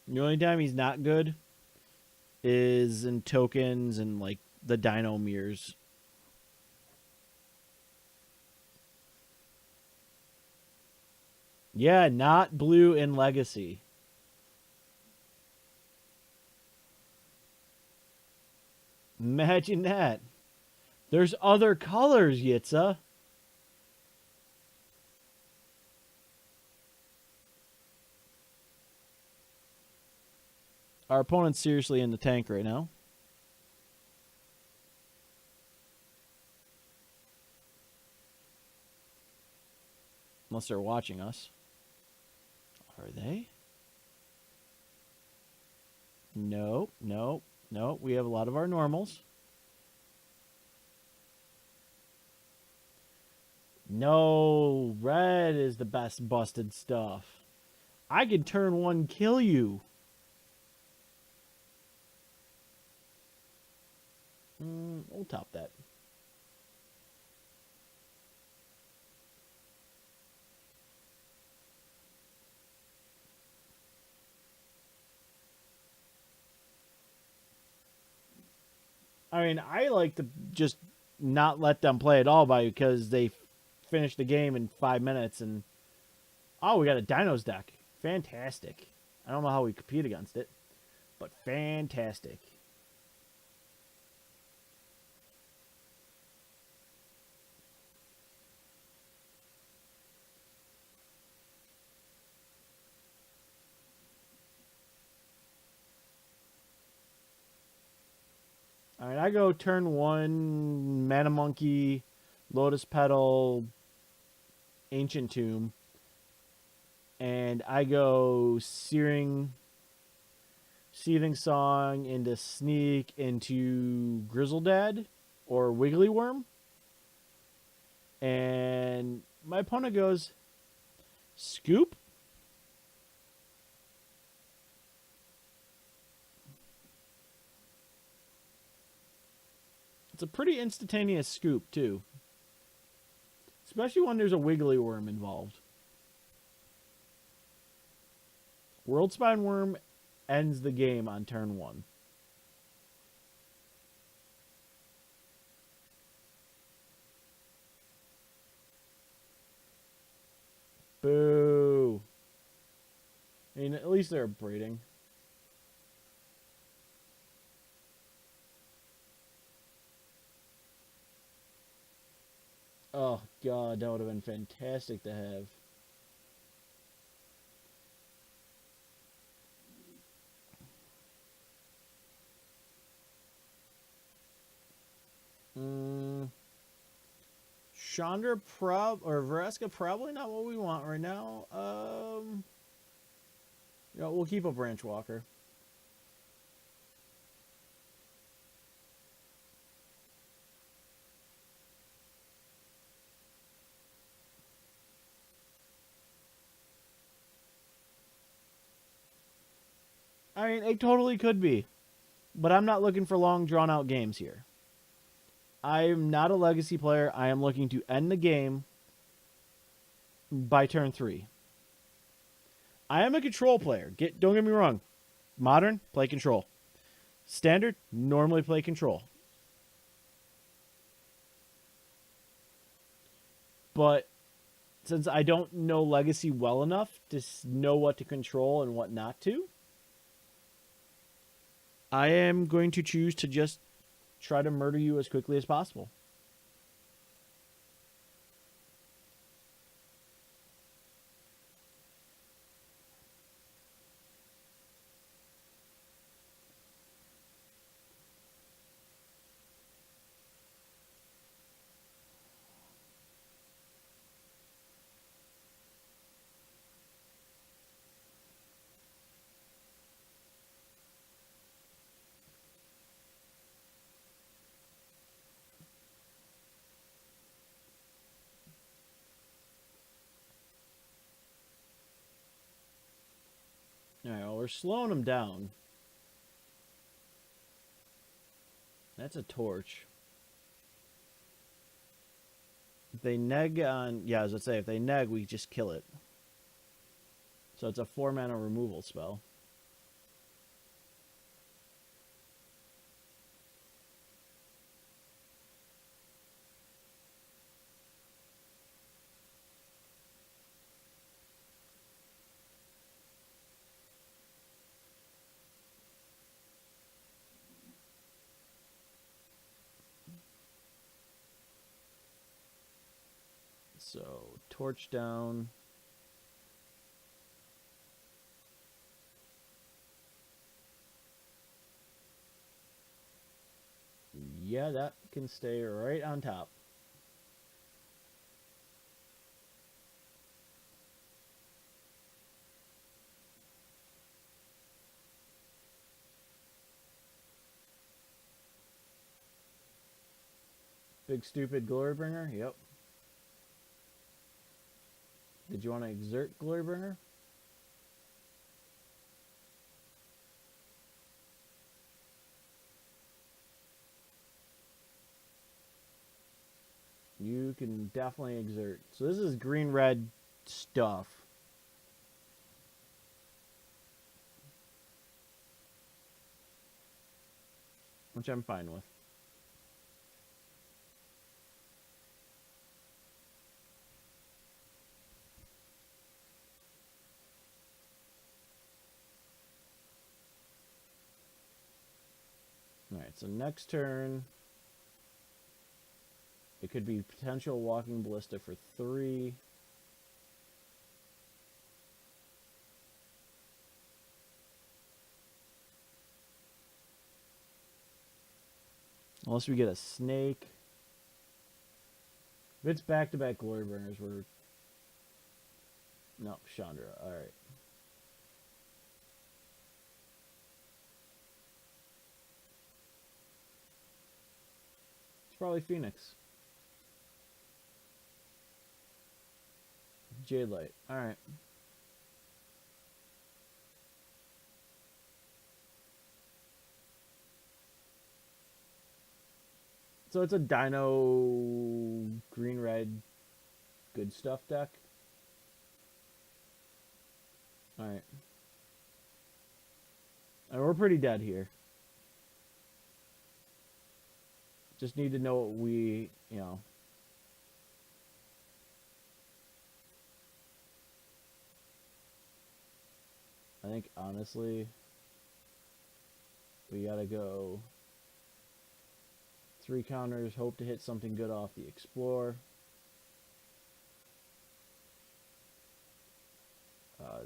The only time he's not good is in tokens and like the Dino Mirrors. Yeah, not blue in Legacy. Imagine that. There's other colors, Yitza. Our opponent's seriously in the tank right now. Unless they're watching us. Are they? Nope, nope, nope. We have a lot of our normals. No, red is the best busted stuff. I could turn 1 kill you. We'll top that. I mean, I like to just not let them play at all because they finish the game in 5 minutes and oh, we got a Dinos deck. Fantastic. I don't know how we compete against it, but fantastic. All right, I go turn 1, Mana Monkey, Lotus Petal, Ancient Tomb, and I go Seething Song into Sneak into Grizzledad or Wiggly Worm, and my opponent goes Scoop. It's a pretty instantaneous scoop, too. Especially when there's a wiggly worm involved. World Spine Worm ends the game on turn 1. Boo. I mean, at least they're breeding. Oh, God, that would have been fantastic to have. Chandra or Vraska probably not what we want right now. We'll keep a Branch Walker. I mean, it totally could be. But I'm not looking for long, drawn-out games here. I'm not a legacy player. I am looking to end the game by turn 3. I am a control player. Don't get me wrong. Modern, play control. Standard, normally play control. But since I don't know legacy well enough to know what to control and what not to, I am going to choose to just try to murder you as quickly as possible. All right, well, we're slowing them down. That's a torch. If they neg on... Yeah, as I say, if they neg, we just kill it. So it's a 4-mana removal spell. So, torch down. Yeah, that can stay right on top. Big stupid Glorybringer? Yep. Did you want to exert Glorybringer? You can definitely exert. So this is green-red stuff. Which I'm fine with. Alright, so next turn, it could be potential Walking Ballista for 3. Unless we get a snake. If it's back-to-back Glorybringers, we're... No, Chandra. Alright. It's probably Phoenix. Jade Light. Alright. So it's a Dino green red good stuff deck. Alright. And we're pretty dead here. Just need to know what we, you know. I think, honestly, we gotta go 3 counters, hope to hit something good off the Explore.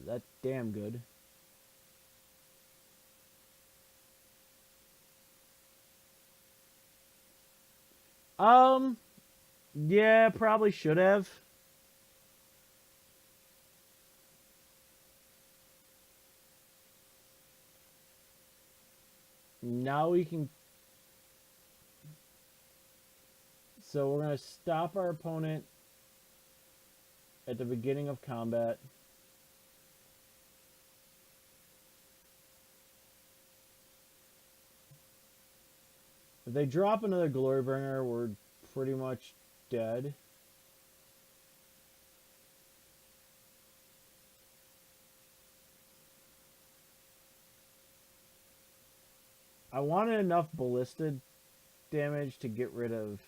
That's damn good. Yeah, probably should have. Now we can... So we're going to stop our opponent at the beginning of combat. If they drop another Glorybringer, we're pretty much dead. I wanted enough ballista damage to get rid of...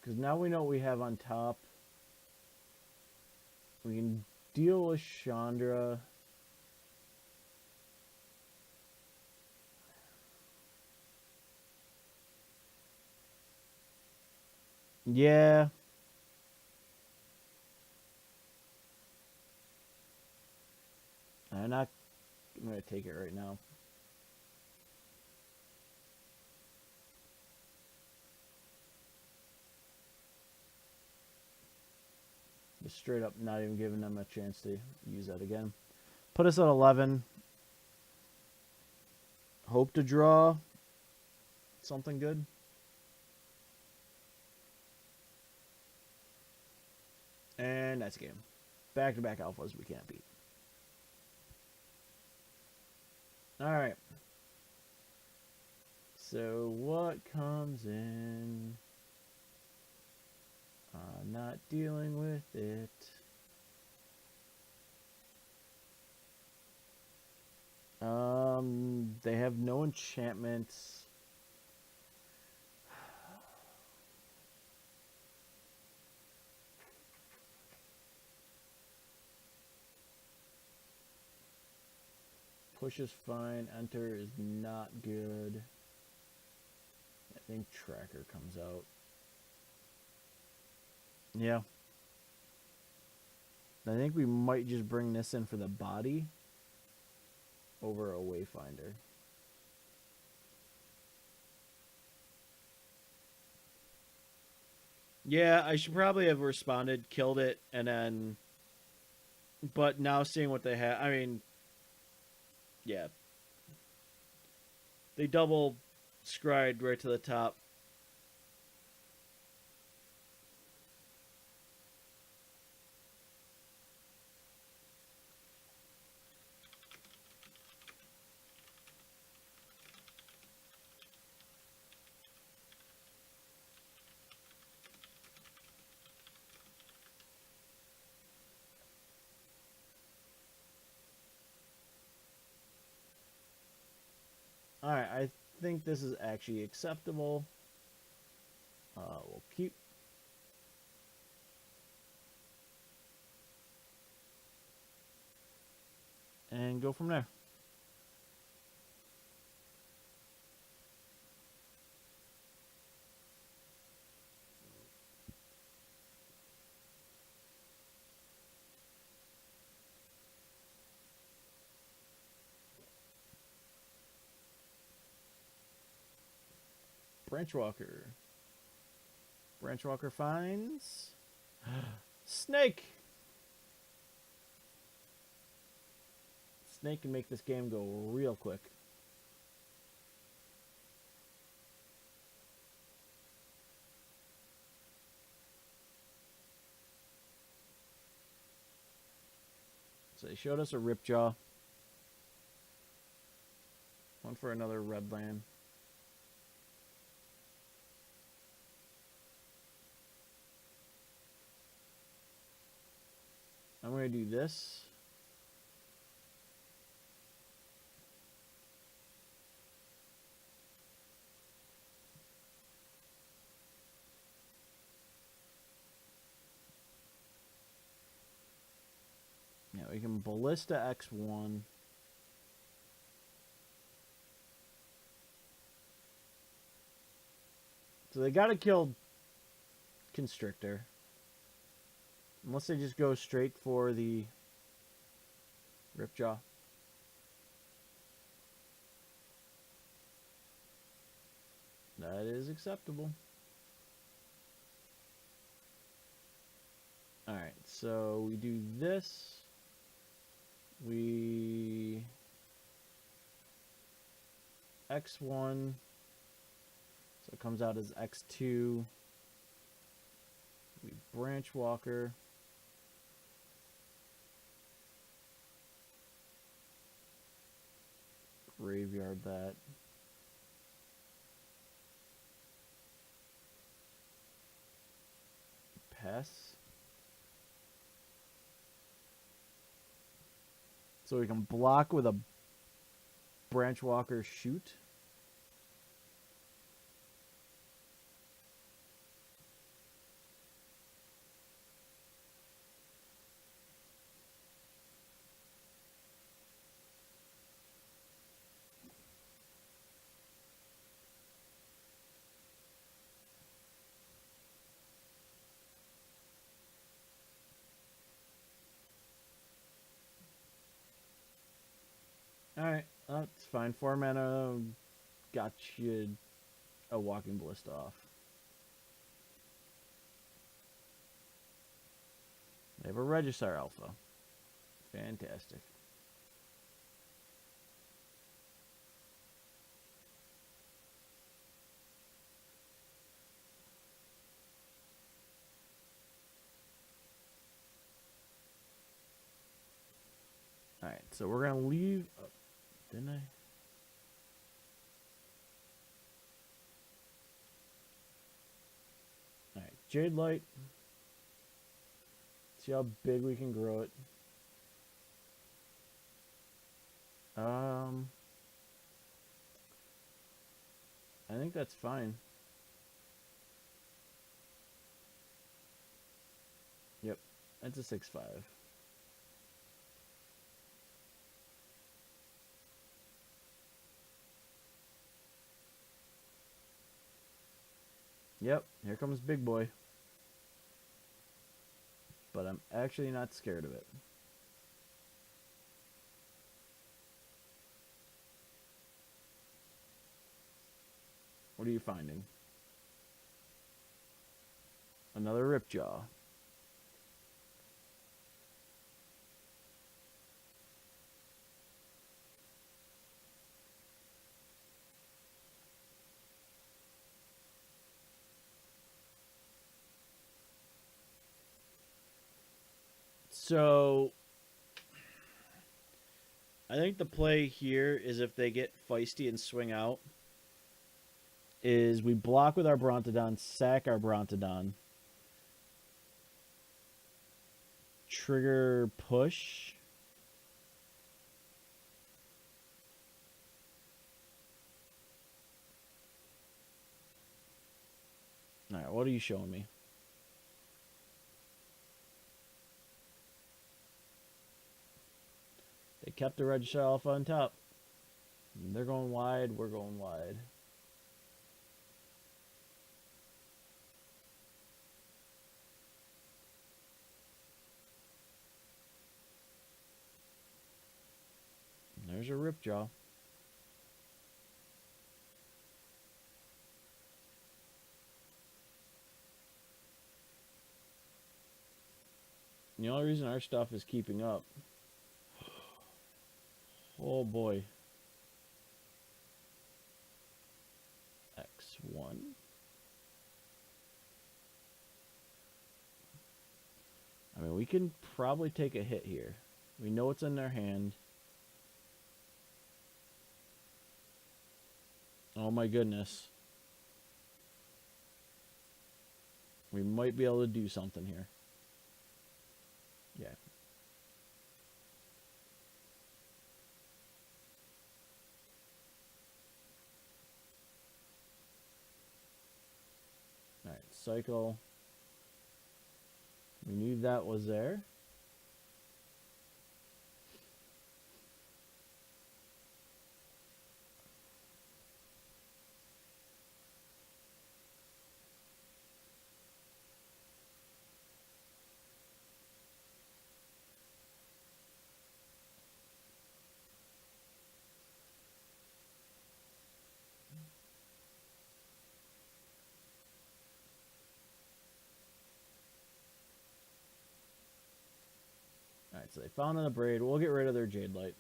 Because now we know what we have on top. We can deal with Chandra. Yeah. I'm going to take it right now. Just straight up not even giving them a chance to use that again. Put us at 11. Hope to draw something good. And that's a game. Back-to-back alphas we can't beat. Alright. So what comes in? Not dealing with it. They have no enchantments. Push is fine. Enter is not good. I think Tracker comes out. Yeah. I think we might just bring this in for the body over a Wayfinder. Yeah, I should probably have responded, killed it, and then... But now seeing what they have... I mean... Yeah. They double scried right to the top. Alright, I think this is actually acceptable. We'll keep. And go from there. Branchwalker. Branchwalker finds... Snake! Snake can make this game go real quick. showed us a Ripjaw. One for another red land. I'm going to do this. Yeah, we can Ballista X1. So they gotta kill Constrictor. Unless they just go straight for the Ripjaw. That is acceptable. Alright, so we do this. We X1. So it comes out as X2. We Branch Walker. Graveyard that. Pass. So we can block with a Branch Walker shoot. Alright, that's fine. 4 mana got you a Walking Ballista off. They have a Regisaur Alpha. Fantastic. Alright, so we're going to leave... Oh, didn't I? Alright, Jade Light. See how big we can grow it. I think that's fine. Yep, that's a 6/5. Yep, here comes Big Boy. But I'm actually not scared of it. What are you finding? Another Ripjaw. So, I think the play here is if they get feisty and swing out, is we block with our Brontodon, sack our Brontodon, trigger push. Alright, what are you showing me? They kept the Regisaur Alpha on top. They're going wide, we're going wide. There's a Ripjaw. The only reason our stuff is keeping up. Oh boy. X1. I mean, we can probably take a hit here. We know what's in their hand. Oh my goodness. We might be able to do something here. Yeah. Alright, cycle. We knew that was there. Alright, so they found an Abrade. We'll get rid of their Jade Light.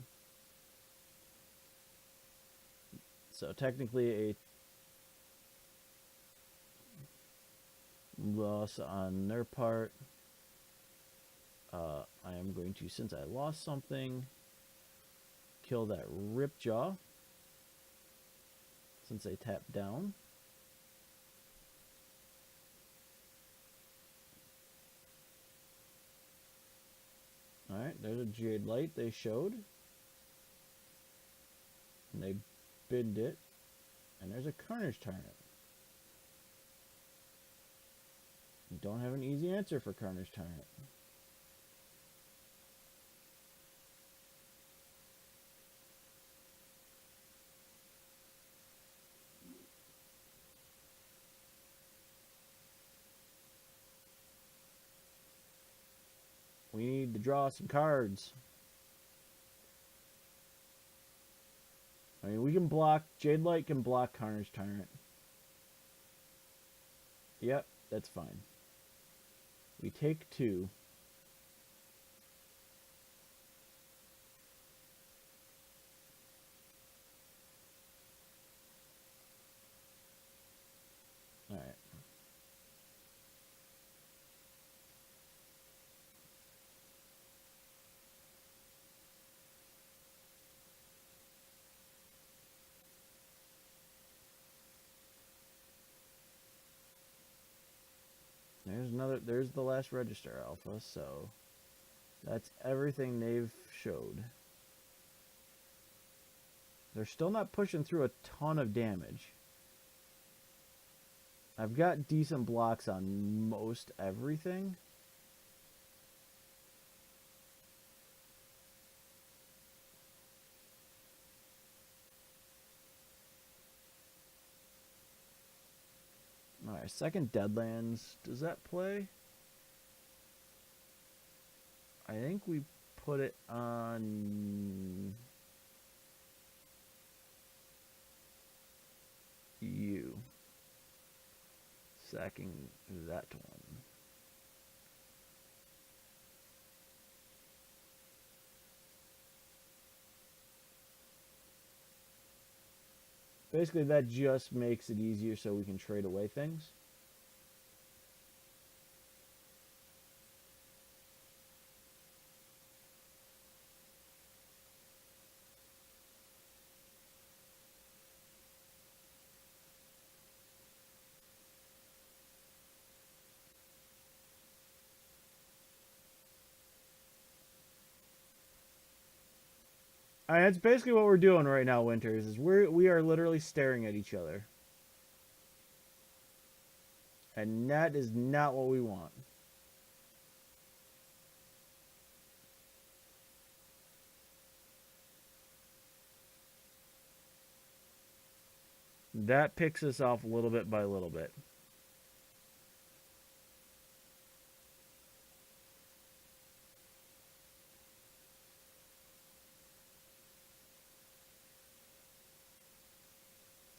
So technically a loss on their part. I am going to, since I lost something, kill that Ripjaw. Since they tapped down. Alright, there's a Jade Light they showed. And they binned it. And there's a Carnage Tyrant. You don't have an easy answer for Carnage Tyrant. We need to draw some cards. I mean, we can block... Jade Light can block Carnage Tyrant. Yep, that's fine. We take 2. Alright. There's the last register alpha, so that's everything they've showed. They're still not pushing through a ton of damage. I've got decent blocks on most everything. Alright, second Deadlands. Does that play? I think we put it on you. Sacking that one. Basically, that just makes it easier so we can trade away things. Alright, that's basically what we're doing right now, Winters, is we are literally staring at each other. And that is not what we want. That picks us off little bit by little bit.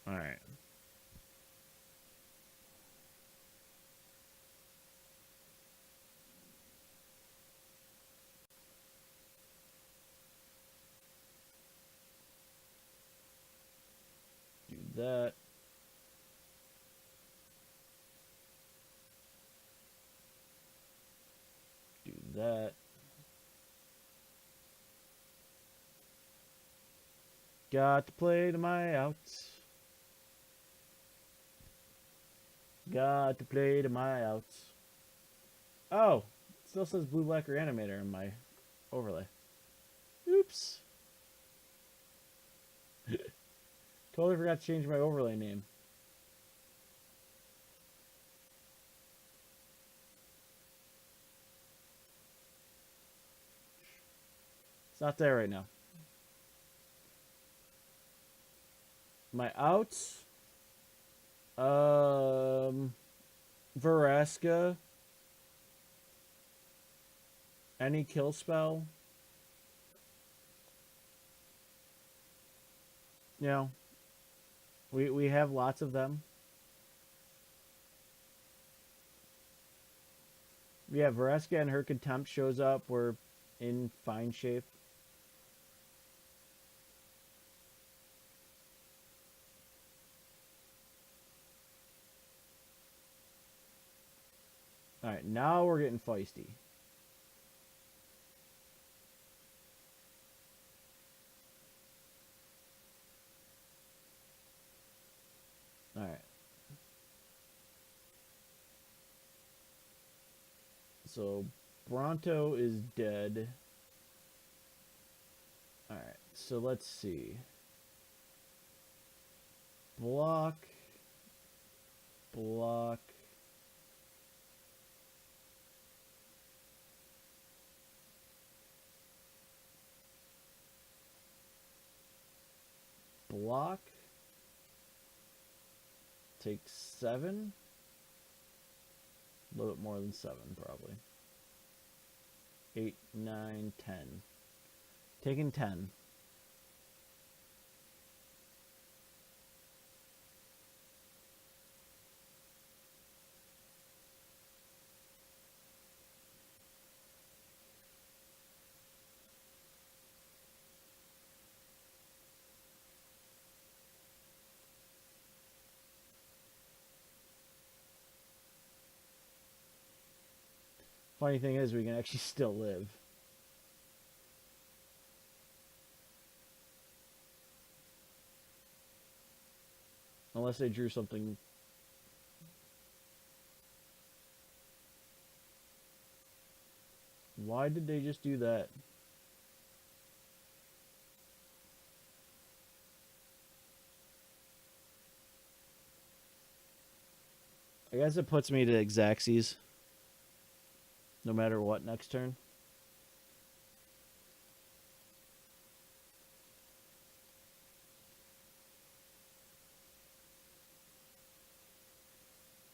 Alright. Do that. Do that. Got to play to my outs. Got to play to my outs. Oh, it still says Blue Blacker Animator in my overlay. Oops. Totally forgot to change my overlay name. It's not there right now. My outs. Vraska. Any kill spell. You know, we have lots of them. Yeah, Vraska and her contempt shows up. We're in fine shape. Alright, now we're getting feisty. Alright. So, Bronto is dead. Alright, so let's see. Block. Block. Block. Take 7. A little bit more than 7, probably. 8, 9, 10. Taking 10. Funny thing is, we can actually still live. Unless they drew something. Why did they just do that? I guess it puts me to Xaxes. No matter what next turn.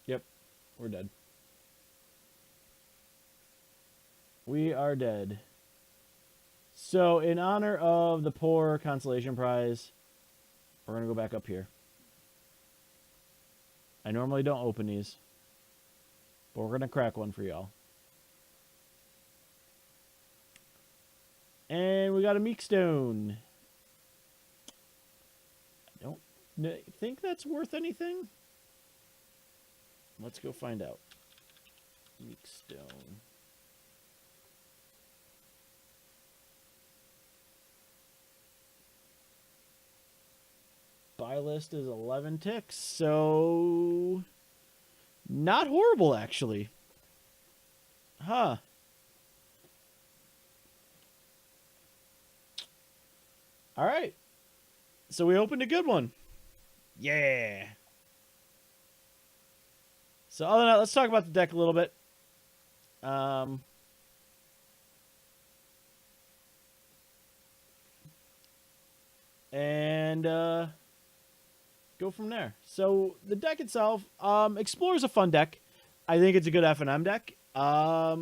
Yep, we're dead. We are dead. So, in honor of the poor consolation prize, we're going to go back up here. I normally don't open these, but we're going to crack one for y'all. And we got a Meekstone. I don't think that's worth anything. Let's go find out. Meekstone. Buy list is 11 ticks, so not horrible actually. Huh. All right. So we opened a good one. Yeah. So other than that, let's talk about the deck a little bit. And go from there. So the deck itself, Explorer is a fun deck. I think it's a good F&M deck. I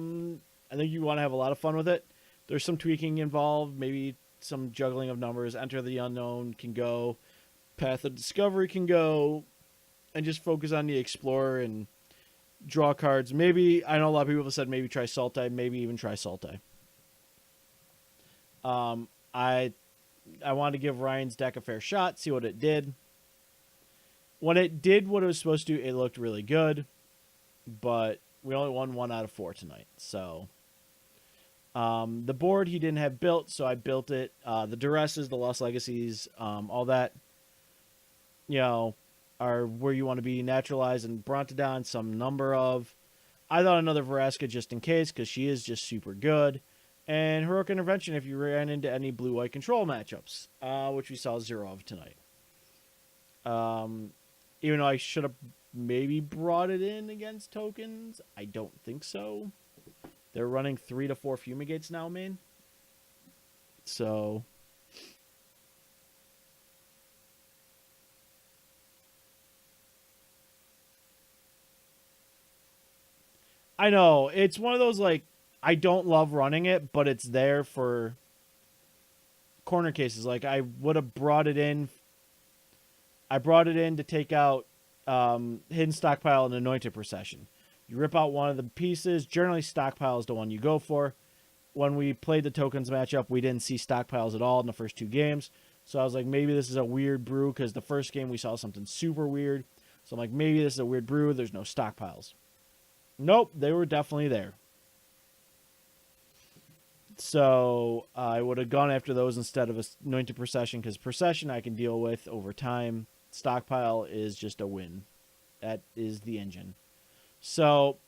think you want to have a lot of fun with it. There's some tweaking involved, maybe some juggling of numbers. Enter the Unknown can go, Path of Discovery can go, and just focus on the Explorer and draw cards. Maybe, I know a lot of people have said maybe try Sultai, maybe even try Sultai. I wanted to give Ryan's deck a fair shot, see what it did. When it did what it was supposed to, it looked really good, but we only won 1 out of 4 tonight, so The board he didn't have built, so I built it. The Duresses, the Lost Legacies, all that, you know, are where you want to be naturalized, and Brontodon some number of. I thought another Vraska just in case, because she is just super good. And Heroic Intervention if you ran into any blue-white control matchups, which we saw 0 of tonight. Even though I should have maybe brought it in against tokens, I don't think so. They're running 3 to 4 Fumigates now, man. So I know it's one of those like I don't love running it, but it's there for corner cases. Like I would have brought it in. I brought it in to take out Hidden Stockpile and Anointed Procession. You rip out one of the pieces. Generally, Stockpile is the one you go for. When we played the tokens matchup, we didn't see Stockpiles at all in the first 2 games. So I was like, maybe this is a weird brew because the first game we saw something super weird. So I'm like, maybe this is a weird brew. There's no Stockpiles. Nope, they were definitely there. So I would have gone after those instead of Anointed Procession because Procession I can deal with over time. Stockpile is just a win. That is the engine. So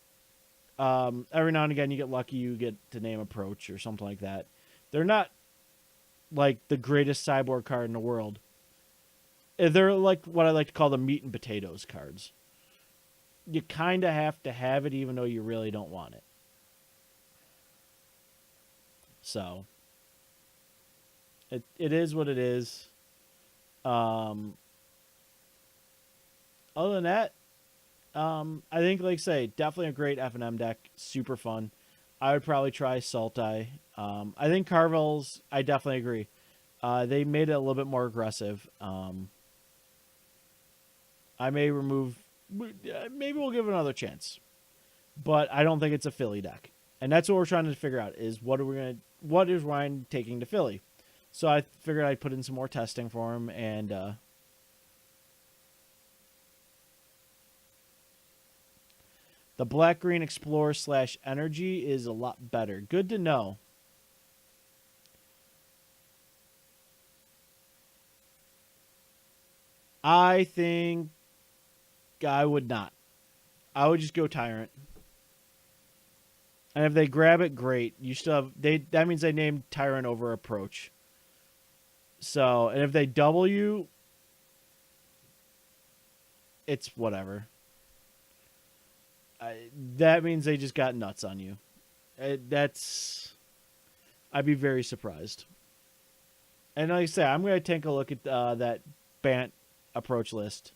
every now and again you get lucky, you get to name Approach or something like that. They're not like the greatest sideboard card in the world. They're like what I like to call the meat and potatoes cards. You kind of have to have it even though you really don't want it. So it is what it is. Other than that, I think, like I say, definitely a great F&M deck. Super fun. I would probably try Sultai. I think Carvel's, I definitely agree. They made it a little bit more aggressive. I may remove, maybe we'll give it another chance. But I don't think it's a Philly deck. And that's what we're trying to figure out is what is Ryan taking to Philly? So I figured I'd put in some more testing for him and the Black Green Explorer / Energy is a lot better. Good to know. I think I would not. I would just go Tyrant. And if they grab it, great. You still have that means they named Tyrant over Approach. So, and if they double you, it's whatever. That means they just got nuts on you. I'd be very surprised. And like I say, I'm going to take a look at that Bant approach list,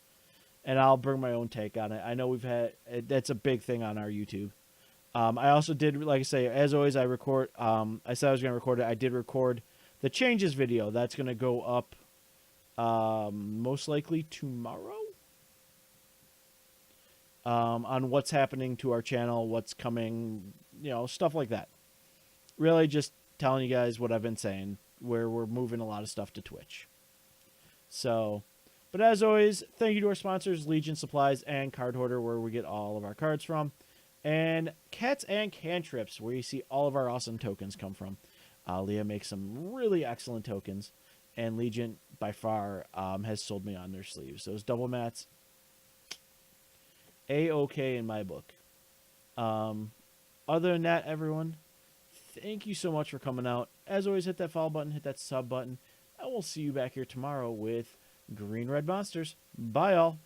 and I'll bring my own take on it. I know that's a big thing on our YouTube. I also did, like I say, as always, I record. I said I was going to record it. I did record the changes video. That's going to go up most likely tomorrow. On what's happening to our channel, what's coming, stuff like that. Really just telling you guys what I've been saying, where we're moving a lot of stuff to Twitch. So, but as always, thank you to our sponsors, Legion Supplies and Card Hoarder, where we get all of our cards from. And Cats and Cantrips, where you see all of our awesome tokens come from. Leah makes some really excellent tokens, and Legion, by far, has sold me on their sleeves. Those double mats, A-OK in my book. Other than that, everyone, thank you so much for coming out. As always, hit that follow button, hit that sub button, and we'll see you back here tomorrow with Green Red Monsters. Bye, all.